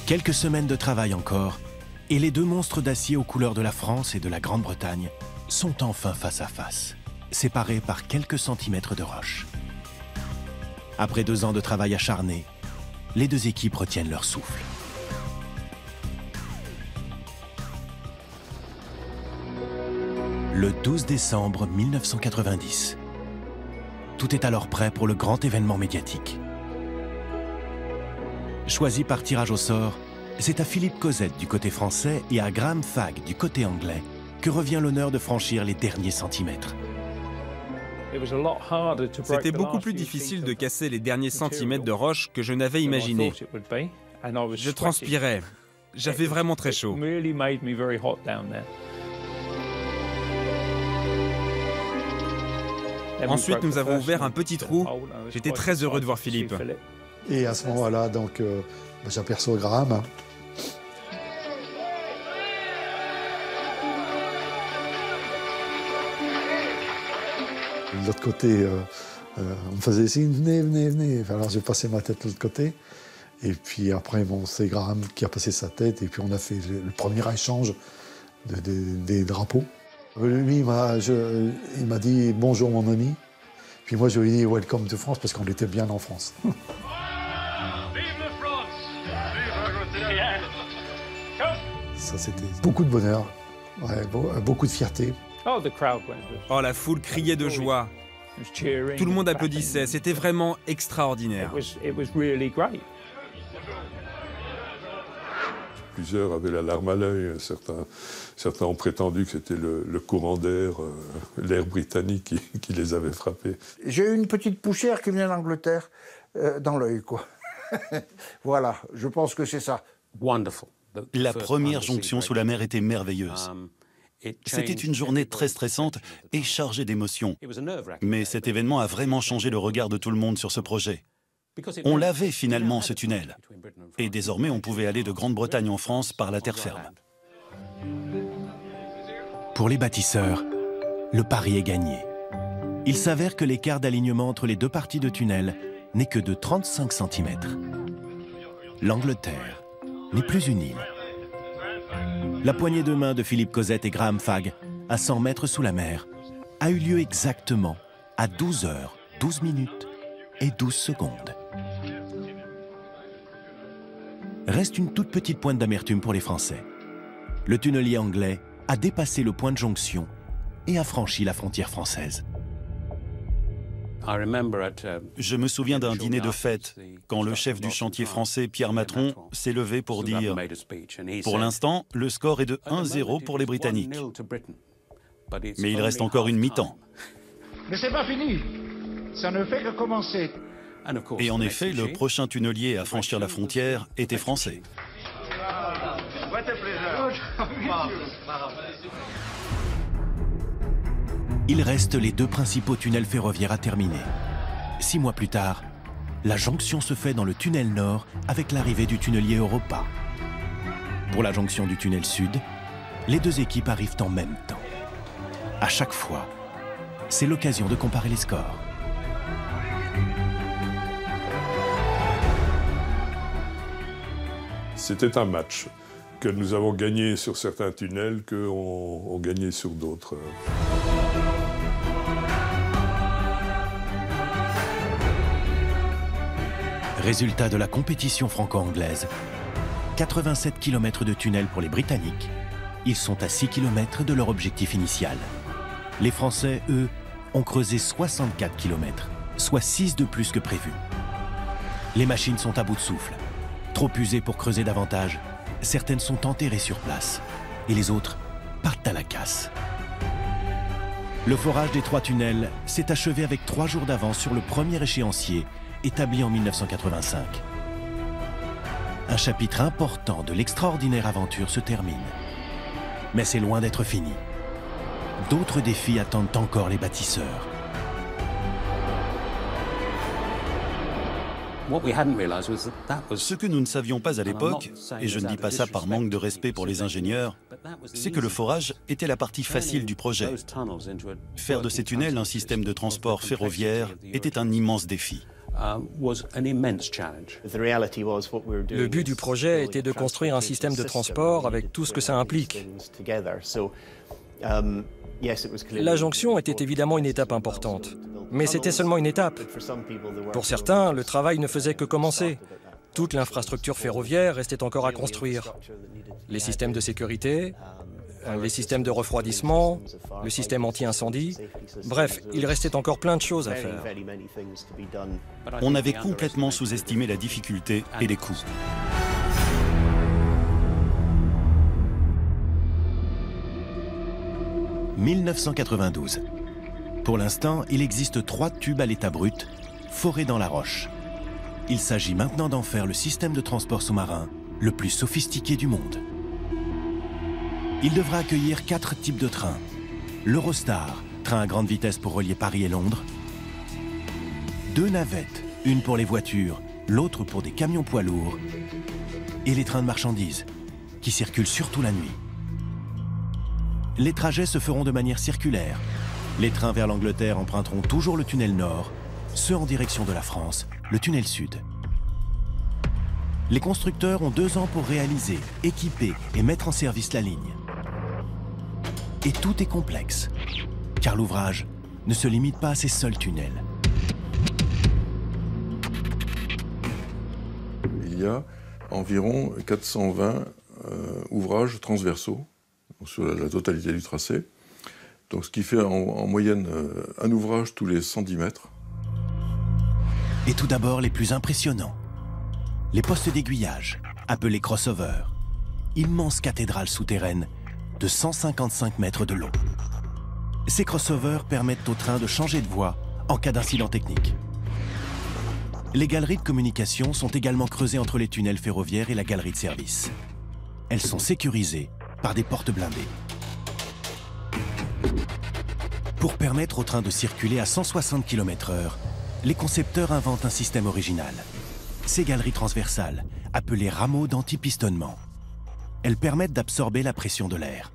S1: Quelques semaines de travail encore, et les deux monstres d'acier aux couleurs de la France et de la Grande-Bretagne sont enfin face à face, séparés par quelques centimètres de roche. Après 2 ans de travail acharné, les deux équipes retiennent leur souffle. Le 12 décembre 1990. Tout est alors prêt pour le grand événement médiatique. Choisi par tirage au sort, c'est à Philippe Cosette du côté français et à Graham Fagg du côté anglais que revient l'honneur de franchir les derniers centimètres.
S13: C'était beaucoup plus difficile de casser les derniers centimètres de roche que je n'avais imaginé. Je transpirais. J'avais vraiment très chaud. Ensuite, nous avons ouvert un petit trou. J'étais très heureux de voir Philippe.
S14: Et à ce moment-là, donc, j'aperçois Graham. De l'autre côté, on me faisait signe, venez, venez, venez. Alors j'ai passé ma tête de l'autre côté. Et puis après, bon, c'est Graham qui a passé sa tête. Et puis on a fait le premier échange des drapeaux. Lui, il m'a dit « Bonjour mon ami ». Puis moi, je lui ai dit « Welcome to France » parce qu'on était bien en France. Ça, c'était beaucoup de bonheur, ouais, beaucoup de fierté.
S13: Oh, la foule criait de joie. Tout le monde applaudissait. C'était vraiment extraordinaire.
S16: Plusieurs avaient la larme à l'œil. Certains ont prétendu que c'était le courant d'air, l'air britannique qui les avait frappés.
S11: J'ai eu une petite poussière qui venait d'Angleterre dans l'œil, quoi. Voilà, je pense que c'est ça.
S5: La première jonction sous la mer était merveilleuse. C'était une journée très stressante et chargée d'émotions. Mais cet événement a vraiment changé le regard de tout le monde sur ce projet. On l'avait finalement, ce tunnel. Et désormais, on pouvait aller de Grande-Bretagne en France par la terre ferme.
S1: Pour les bâtisseurs, le pari est gagné. Il s'avère que l'écart d'alignement entre les deux parties de tunnel n'est que de 35 cm. L'Angleterre n'est plus une île. La poignée de main de Philippe Cosette et Graham Fagg, à 100 mètres sous la mer, a eu lieu exactement à 12 h, 12 minutes et 12 secondes. Reste une toute petite pointe d'amertume pour les Français. Le tunnelier anglais a dépassé le point de jonction et a franchi la frontière française.
S5: Je me souviens d'un dîner de fête, quand le chef du chantier français, Pierre Matron, s'est levé pour dire « Pour l'instant, le score est de 1-0 pour les Britanniques. Mais il reste encore une mi-temps. »
S17: Mais c'est pas fini. Ça ne fait que commencer.
S5: Et en effet, le prochain tunnelier à franchir la frontière était français.
S1: Il reste les deux principaux tunnels ferroviaires à terminer. 6 mois plus tard, la jonction se fait dans le tunnel nord avec l'arrivée du tunnelier Europa. Pour la jonction du tunnel sud, les deux équipes arrivent en même temps. À chaque fois, c'est l'occasion de comparer les scores.
S16: C'était un match que nous avons gagné sur certains tunnels, qu'on gagné sur d'autres.
S1: Résultat de la compétition franco-anglaise, 87 km de tunnel pour les Britanniques. Ils sont à 6 km de leur objectif initial. Les Français, eux, ont creusé 64 km, soit 6 de plus que prévu. Les machines sont à bout de souffle. Trop usées pour creuser davantage, certaines sont enterrées sur place et les autres partent à la casse. Le forage des 3 tunnels s'est achevé avec 3 jours d'avance sur le premier échéancier établi en 1985. Un chapitre important de l'extraordinaire aventure se termine. Mais c'est loin d'être fini. D'autres défis attendent encore les bâtisseurs.
S5: Ce que nous ne savions pas à l'époque, et je ne dis pas ça par manque de respect pour les ingénieurs, c'est que le forage était la partie facile du projet. Faire de ces tunnels un système de transport ferroviaire était un immense défi.
S6: Le but du projet était de construire un système de transport avec tout ce que ça implique. La jonction était évidemment une étape importante, mais c'était seulement une étape. Pour certains, le travail ne faisait que commencer. Toute l'infrastructure ferroviaire restait encore à construire. Les systèmes de sécurité, les systèmes de refroidissement, le système anti-incendie. Bref, il restait encore plein de choses à faire.
S5: On avait complètement sous-estimé la difficulté et les coûts.
S1: « 1992. Pour l'instant, il existe 3 tubes à l'état brut, forés dans la roche. Il s'agit maintenant d'en faire le système de transport sous-marin le plus sophistiqué du monde. Il devra accueillir 4 types de trains. L'Eurostar, train à grande vitesse pour relier Paris et Londres. 2 navettes, une pour les voitures, l'autre pour des camions poids lourds. Et les trains de marchandises, qui circulent surtout la nuit. Les trajets se feront de manière circulaire. Les trains vers l'Angleterre emprunteront toujours le tunnel nord, ceux en direction de la France, le tunnel sud. Les constructeurs ont 2 ans pour réaliser, équiper et mettre en service la ligne. Et tout est complexe, car l'ouvrage ne se limite pas à ces seuls tunnels.
S4: Il y a environ 420 ouvrages transversaux sur la totalité du tracé. Donc, ce qui fait en moyenne un ouvrage tous les 110 mètres.
S1: Et tout d'abord, les plus impressionnants. Les postes d'aiguillage, appelés crossovers. Immenses cathédrales souterraines de 155 mètres de long. Ces crossovers permettent au train de changer de voie en cas d'incident technique. Les galeries de communication sont également creusées entre les tunnels ferroviaires et la galerie de service. Elles sont sécurisées par des portes blindées. Pour permettre au train de circuler à 160 km/h, les concepteurs inventent un système original. Ces galeries transversales, appelées rameaux d'antipistonnement. Elles permettent d'absorber la pression de l'air.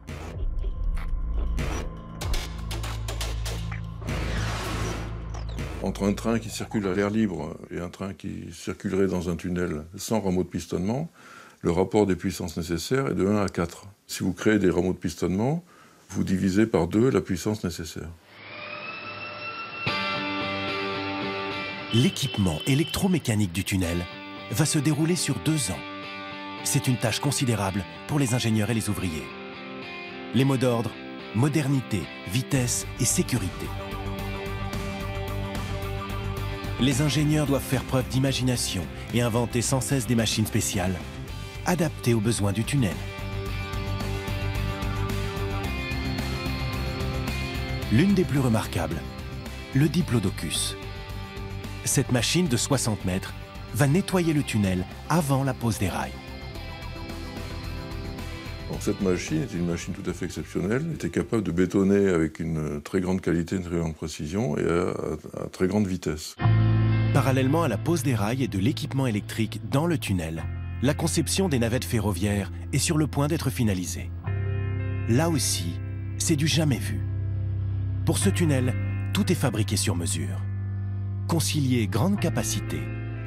S4: Entre un train qui circule à l'air libre et un train qui circulerait dans un tunnel sans rameaux de pistonnement, le rapport des puissances nécessaires est de 1 à 4. Si vous créez des rameaux de pistonnement, vous divisez par 2 la puissance nécessaire.
S1: L'équipement électromécanique du tunnel va se dérouler sur 2 ans. C'est une tâche considérable pour les ingénieurs et les ouvriers. Les mots d'ordre, modernité, vitesse et sécurité. Les ingénieurs doivent faire preuve d'imagination et inventer sans cesse des machines spéciales, adaptées aux besoins du tunnel. L'une des plus remarquables, le diplodocus. Cette machine de 60 mètres va nettoyer le tunnel avant la pose des rails.
S4: Donc cette machine est une machine tout à fait exceptionnelle. Elle était capable de bétonner avec une très grande qualité, une très grande précision et à très grande vitesse.
S1: Parallèlement à la pose des rails et de l'équipement électrique dans le tunnel, la conception des navettes ferroviaires est sur le point d'être finalisée. Là aussi, c'est du jamais vu. Pour ce tunnel, tout est fabriqué sur mesure. Concilier grande capacité,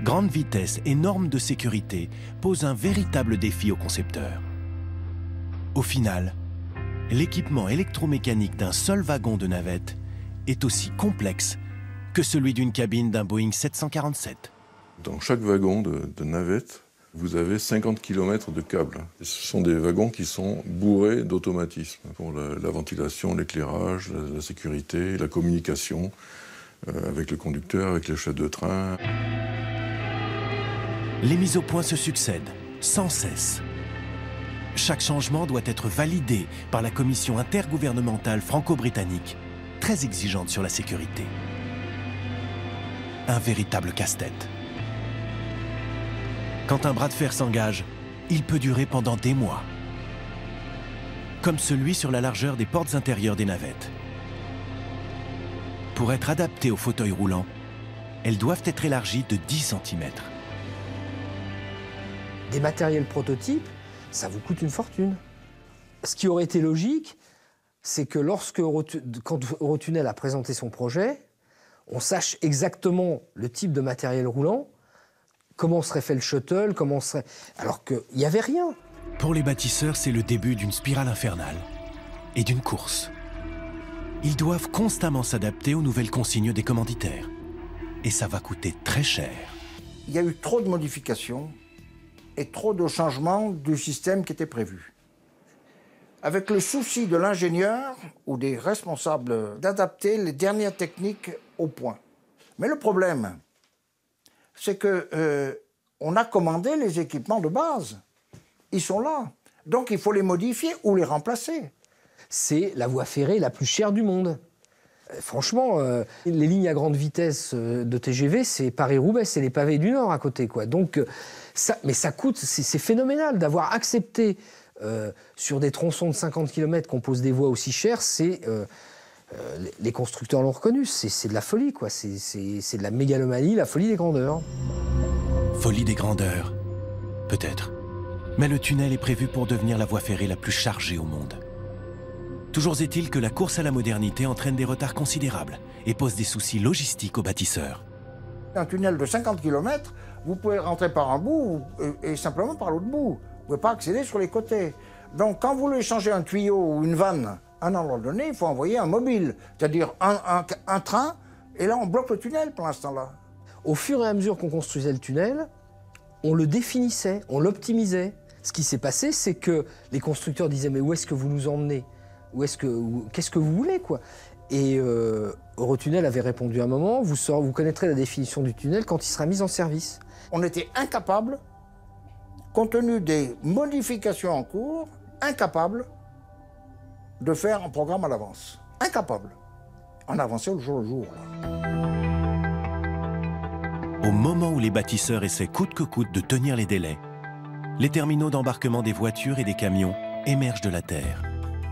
S1: grande vitesse et normes de sécurité pose un véritable défi aux concepteurs. Au final, l'équipement électromécanique d'un seul wagon de navette est aussi complexe que celui d'une cabine d'un Boeing 747.
S4: Dans chaque wagon de navette, vous avez 50 km de câbles. Ce sont des wagons qui sont bourrés d'automatismes pour la ventilation, l'éclairage, la sécurité, la communication avec le conducteur, avec les chefs de train.
S1: Les mises au point se succèdent, sans cesse. Chaque changement doit être validé par la commission intergouvernementale franco-britannique, très exigeante sur la sécurité. Un véritable casse-tête. Quand un bras de fer s'engage, il peut durer pendant des mois. Comme celui sur la largeur des portes intérieures des navettes. Pour être adaptées aux fauteuils roulants, elles doivent être élargies de 10 cm.
S2: Des matériels prototypes, ça vous coûte une fortune. Ce qui aurait été logique, c'est que quand Eurotunnel a présenté son projet, on sache exactement le type de matériel roulant, comment serait fait le shuttle, alors qu'il n'y avait rien.
S1: Pour les bâtisseurs, c'est le début d'une spirale infernale et d'une course. Ils doivent constamment s'adapter aux nouvelles consignes des commanditaires. Et ça va coûter très cher.
S11: Il y a eu trop de modifications et trop de changements du système qui était prévu. Avec le souci de l'ingénieur ou des responsables d'adapter les dernières techniques au point. Mais le problème, c'est qu'on a commandé les équipements de base. Ils sont là. Donc il faut les modifier ou les remplacer.
S2: C'est la voie ferrée la plus chère du monde. Franchement, les lignes à grande vitesse de TGV, c'est Paris-Roubaix, c'est les pavés du Nord à côté, quoi. Donc, mais ça coûte, c'est phénoménal d'avoir accepté sur des tronçons de 50 km qu'on pose des voies aussi chères. Les constructeurs l'ont reconnu, c'est de la folie, quoi. C'est de la mégalomanie, la folie des grandeurs.
S1: Folie des grandeurs, peut-être. Mais le tunnel est prévu pour devenir la voie ferrée la plus chargée au monde. Toujours est-il que la course à la modernité entraîne des retards considérables et pose des soucis logistiques aux bâtisseurs.
S11: Un tunnel de 50 km, vous pouvez rentrer par un bout et simplement par l'autre bout. Vous ne pouvez pas accéder sur les côtés. Donc quand vous voulez changer un tuyau ou une vanne à un endroit donné, il faut envoyer un mobile, c'est-à-dire un train, et là on bloque le tunnel pour l'instant-là.
S2: Au fur et à mesure qu'on construisait le tunnel, on le définissait, on l'optimisait. Ce qui s'est passé, c'est que les constructeurs disaient « mais où est-ce que vous nous emmenez ? Qu'est-ce que vous voulez, quoi ?» Et Eurotunnel avait répondu à un moment, vous connaîtrez la définition du tunnel quand il sera mis en service.
S11: On était incapable, compte tenu des modifications en cours, incapable de faire un programme à l'avance. Incapable. On avançait au jour le jour.
S1: Au moment où les bâtisseurs essaient coûte que coûte de tenir les délais, les terminaux d'embarquement des voitures et des camions émergent de la terre,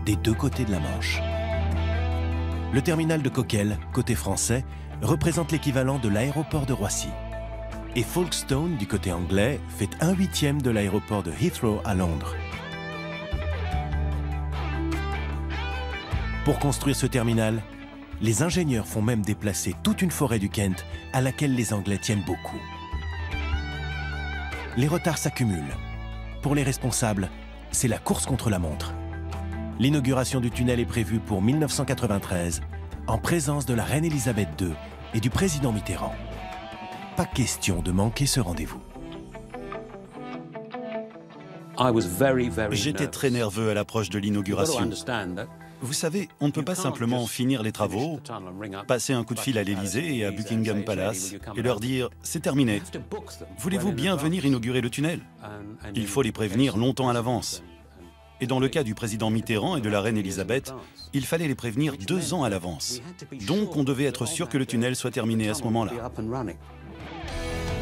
S1: des deux côtés de la Manche. Le terminal de Coquelles, côté français, représente l'équivalent de l'aéroport de Roissy. Et Folkestone, du côté anglais, fait 1/8 de l'aéroport de Heathrow à Londres. Pour construire ce terminal, les ingénieurs font même déplacer toute une forêt du Kent à laquelle les Anglais tiennent beaucoup. Les retards s'accumulent. Pour les responsables, c'est la course contre la montre. L'inauguration du tunnel est prévue pour 1993, en présence de la reine Elisabeth II et du président Mitterrand. Pas question de manquer ce rendez-vous.
S5: J'étais très nerveux à l'approche de l'inauguration. Vous savez, on ne peut pas simplement finir les travaux, passer un coup de fil à l'Élysée et à Buckingham Palace et leur dire « c'est terminé. Voulez-vous bien venir inaugurer le tunnel ?» Il faut les prévenir longtemps à l'avance. Et dans le cas du président Mitterrand et de la reine Elisabeth, il fallait les prévenir 2 ans à l'avance. Donc on devait être sûr que le tunnel soit terminé à ce moment-là.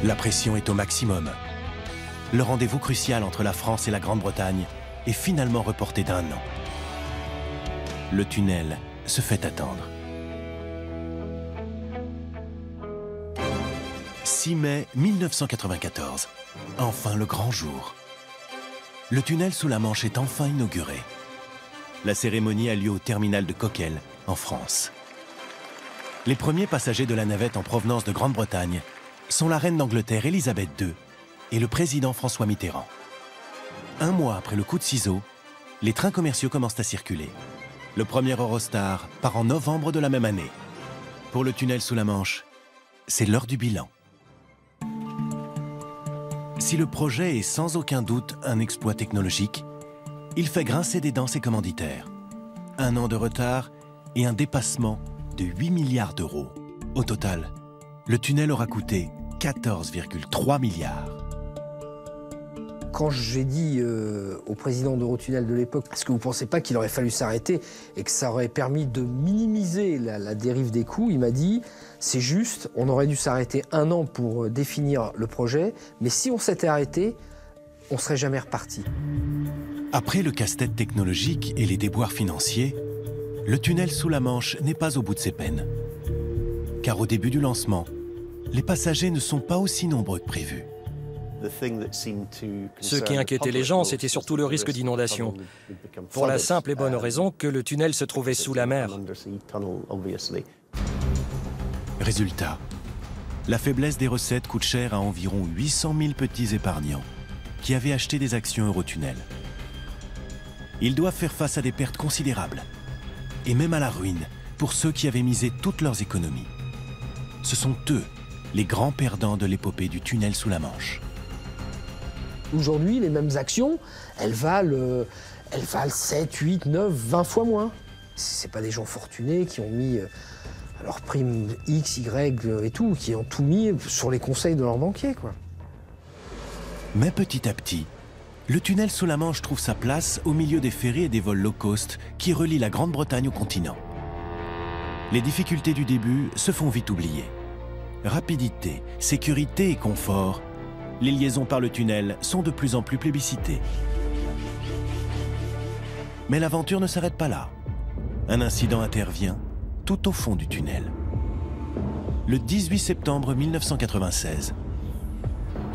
S1: La pression est au maximum. Le rendez-vous crucial entre la France et la Grande-Bretagne est finalement reporté d'1 an. Le tunnel se fait attendre. 6 mai 1994. Enfin le grand jour. Le tunnel sous la Manche est enfin inauguré. La cérémonie a lieu au terminal de Coquelles, en France. Les premiers passagers de la navette en provenance de Grande-Bretagne sont la reine d'Angleterre Elisabeth II et le président François Mitterrand. Un mois après le coup de ciseau, les trains commerciaux commencent à circuler. Le premier Eurostar part en novembre de la même année. Pour le tunnel sous la Manche, c'est l'heure du bilan. Si le projet est sans aucun doute un exploit technologique, il fait grincer des dents ses commanditaires. 1 an de retard et un dépassement de 8 milliards d'euros. Au total, le tunnel aura coûté 14,3 milliards.
S2: Quand j'ai dit au président d'Eurotunnel de l'époque, est-ce que vous ne pensez pas qu'il aurait fallu s'arrêter et que ça aurait permis de minimiser la dérive des coûts, il m'a dit, c'est juste, on aurait dû s'arrêter 1 an pour définir le projet, mais si on s'était arrêté, on ne serait jamais reparti.
S1: Après le casse-tête technologique et les déboires financiers, le tunnel sous la Manche n'est pas au bout de ses peines. Car au début du lancement, les passagers ne sont pas aussi nombreux que prévu.
S6: Ce qui inquiétait les gens, c'était surtout le risque d'inondation. Pour la simple et bonne raison que le tunnel se trouvait sous la mer.
S1: Résultat, la faiblesse des recettes coûte cher à environ 800 000 petits épargnants qui avaient acheté des actions Eurotunnel. Ils doivent faire face à des pertes considérables et même à la ruine pour ceux qui avaient misé toutes leurs économies. Ce sont eux, les grands perdants de l'épopée du tunnel sous la Manche.
S2: Aujourd'hui, les mêmes actions, elles valent 7, 8, 9, 20 fois moins. Ce n'est pas des gens fortunés qui ont mis leur prime X, Y et tout, qui ont tout mis sur les conseils de leurs banquiers, quoi.
S1: Mais petit à petit, le tunnel sous la Manche trouve sa place au milieu des ferries et des vols low cost qui relient la Grande-Bretagne au continent. Les difficultés du début se font vite oublier. Rapidité, sécurité et confort, les liaisons par le tunnel sont de plus en plus plébiscitées. Mais l'aventure ne s'arrête pas là. Un incident intervient tout au fond du tunnel. Le 18 septembre 1996,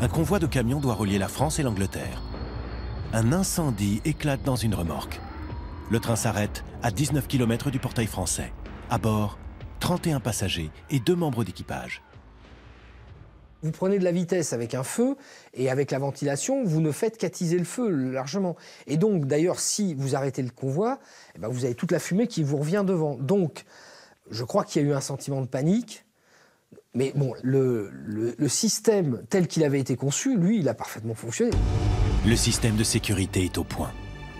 S1: un convoi de camions doit relier la France et l'Angleterre. Un incendie éclate dans une remorque. Le train s'arrête à 19 km du portail français. À bord, 31 passagers et 2 membres d'équipage.
S2: Vous prenez de la vitesse avec un feu et avec la ventilation, vous ne faites qu'attiser le feu largement. Et donc, d'ailleurs, si vous arrêtez le convoi, eh ben, vous avez toute la fumée qui vous revient devant. Donc, je crois qu'il y a eu un sentiment de panique. Mais bon, le système tel qu'il avait été conçu, lui, il a parfaitement fonctionné.
S1: Le système de sécurité est au point.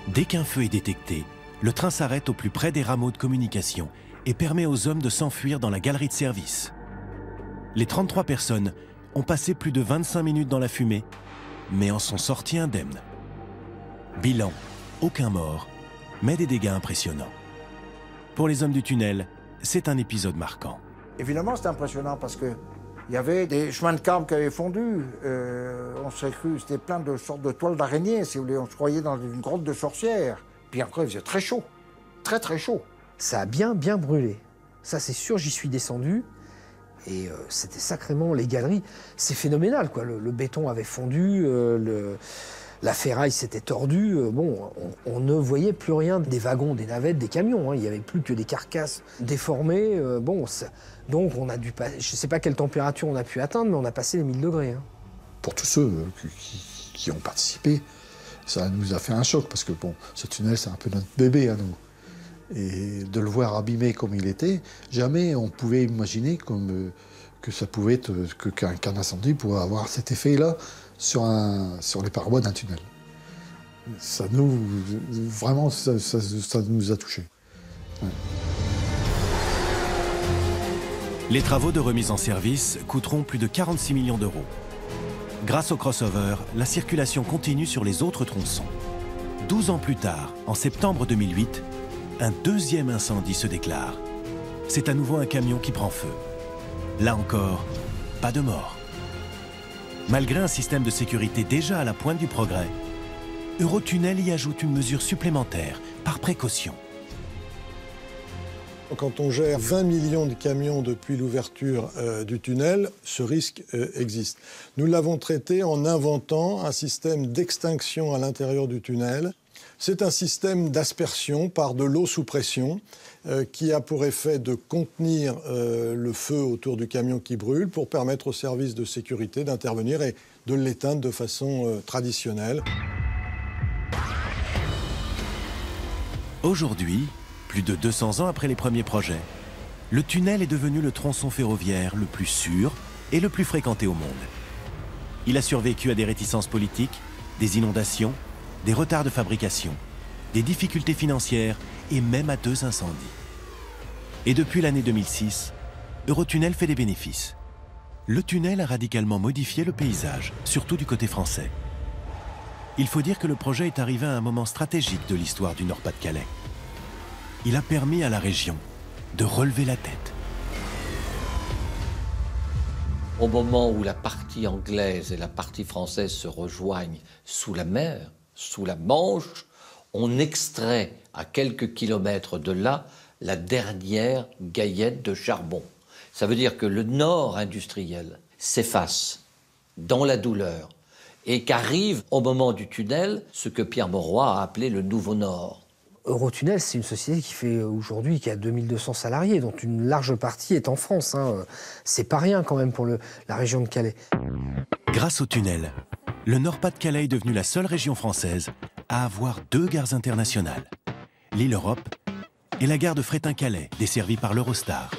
S1: Dès qu'un feu est détecté, le train s'arrête au plus près des rameaux de communication et permet aux hommes de s'enfuir dans la galerie de service. Les 33 personnes ont passé plus de 25 minutes dans la fumée, mais en sont sortis indemnes. Bilan, aucun mort, mais des dégâts impressionnants. Pour les hommes du tunnel, c'est un épisode marquant.
S11: Évidemment, c'est impressionnant parce qu'il y avait des chemins de câble qui avaient fondu. On s'est cru, c'était plein de sortes de toiles d'araignée, si vous voulez. On se croyait dans une grotte de sorcières. Puis après, il faisait très chaud, très très chaud.
S2: Ça a bien brûlé. Ça, c'est sûr, j'y suis descendu. Et c'était sacrément, les galeries, c'est phénoménal, quoi. Le béton avait fondu, la ferraille s'était tordue. Bon, on ne voyait plus rien des wagons, des navettes, des camions. Hein. Il n'y avait plus que des carcasses déformées. Donc on a dû je ne sais pas quelle température on a pu atteindre, mais on a passé les 1000 degrés. Hein.
S14: Pour tous ceux qui ont participé, ça nous a fait un choc, parce que bon, ce tunnel, c'est un peu notre bébé à nous. Et de le voir abîmé comme il était, jamais on pouvait imaginer que ça pouvait être, qu'un incendie pouvait avoir cet effet-là sur les parois d'un tunnel. Ça nous, vraiment, ça nous a touchés. Ouais.
S1: Les travaux de remise en service coûteront plus de 46 millions d'euros. Grâce au crossover, la circulation continue sur les autres tronçons. 12 ans plus tard, en septembre 2008, un deuxième incendie se déclare. C'est à nouveau un camion qui prend feu. Là encore, pas de mort. Malgré un système de sécurité déjà à la pointe du progrès, Eurotunnel y ajoute une mesure supplémentaire, par précaution.
S18: Quand on gère 20 millions de camions depuis l'ouverture du tunnel, ce risque existe. Nous l'avons traité en inventant un système d'extinction à l'intérieur du tunnel. C'est un système d'aspersion par de l'eau sous pression qui a pour effet de contenir le feu autour du camion qui brûle pour permettre aux services de sécurité d'intervenir et de l'éteindre de façon traditionnelle.
S1: Aujourd'hui, plus de 200 ans après les premiers projets, le tunnel est devenu le tronçon ferroviaire le plus sûr et le plus fréquenté au monde. Il a survécu à des réticences politiques, des inondations, des retards de fabrication, des difficultés financières et même à 2 incendies. Et depuis l'année 2006, Eurotunnel fait des bénéfices. Le tunnel a radicalement modifié le paysage, surtout du côté français. Il faut dire que le projet est arrivé à un moment stratégique de l'histoire du Nord-Pas-de-Calais. Il a permis à la région de relever la tête.
S8: Au moment où la partie anglaise et la partie française se rejoignent sous la mer, sous la Manche, on extrait à quelques kilomètres de là la dernière gaillette de charbon. Ça veut dire que le nord industriel s'efface dans la douleur et qu'arrive au moment du tunnel ce que Pierre Mauroy a appelé le nouveau nord.
S2: Eurotunnel, c'est une société qui fait aujourd'hui qui a 2200 salariés, dont une large partie est en France. C'est pas rien quand même pour la région de Calais.
S1: Grâce au tunnel, le Nord-Pas-de-Calais est devenu la seule région française à avoir 2 gares internationales, l'île Europe et la gare de Fréthun-Calais, desservie par l'Eurostar.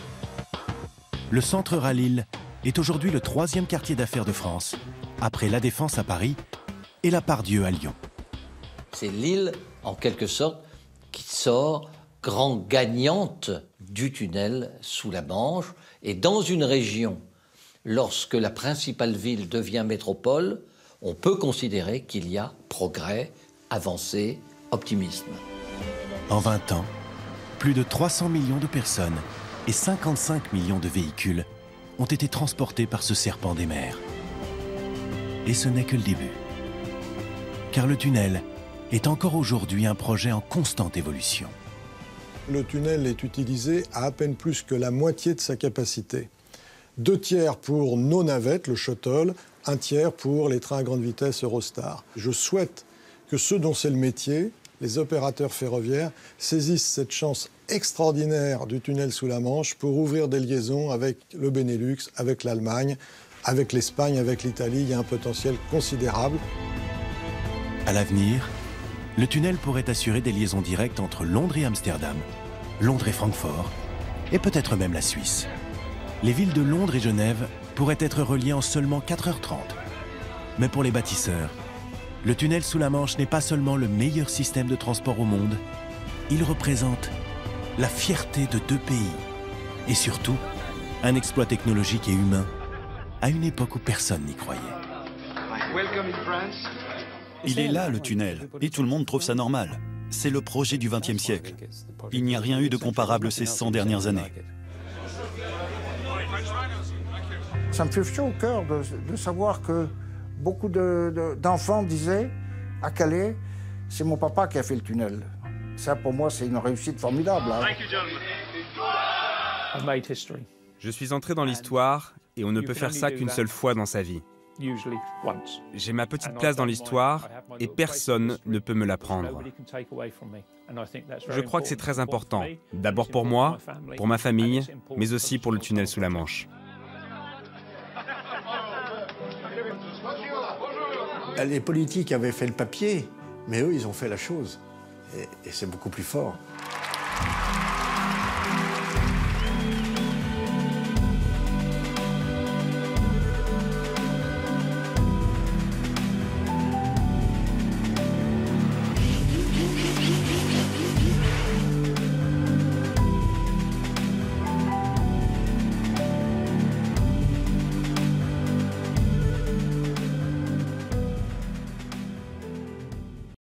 S1: Le centre Rallille est aujourd'hui le 3e quartier d'affaires de France, après La Défense à Paris et la Part-Dieu à Lyon.
S8: C'est l'île, en quelque sorte, qui sort grande gagnante du tunnel sous la Manche. Et dans une région, lorsque la principale ville devient métropole, on peut considérer qu'il y a progrès, avancée, optimisme.
S1: En 20 ans, plus de 300 millions de personnes et 55 millions de véhicules ont été transportés par ce serpent des mers. Et ce n'est que le début. Car le tunnel est encore aujourd'hui un projet en constante évolution.
S18: Le tunnel est utilisé à peine plus que la moitié de sa capacité. 2 tiers pour nos navettes, le shuttle, 1 tiers pour les trains à grande vitesse Eurostar. Je souhaite que ceux dont c'est le métier, les opérateurs ferroviaires, saisissent cette chance extraordinaire du tunnel sous la Manche pour ouvrir des liaisons avec le Benelux, avec l'Allemagne, avec l'Espagne, avec l'Italie. Il y a un potentiel considérable.
S1: À l'avenir, le tunnel pourrait assurer des liaisons directes entre Londres et Amsterdam, Londres et Francfort, et peut-être même la Suisse. Les villes de Londres et Genève pourraient être reliées en seulement 4h30. Mais pour les bâtisseurs, le tunnel sous la Manche n'est pas seulement le meilleur système de transport au monde, il représente la fierté de 2 pays. Et surtout, un exploit technologique et humain à une époque où personne n'y croyait.
S5: Il est là, le tunnel, et tout le monde trouve ça normal. C'est le projet du XXe siècle. Il n'y a rien eu de comparable ces 100 dernières années.
S11: Ça me fait chaud au cœur de savoir que beaucoup d'enfants disaient à Calais, c'est mon papa qui a fait le tunnel. Ça, pour moi, c'est une réussite formidable.
S13: Je suis entré dans l'histoire et on ne peut faire ça qu'une seule fois dans sa vie. J'ai ma petite place dans l'histoire et personne ne peut me la prendre. Je crois que c'est très important, d'abord pour moi, pour ma famille, mais aussi pour le tunnel sous la Manche.
S3: Les politiques avaient fait le papier, mais eux, ils ont fait la chose. Et c'est beaucoup plus fort.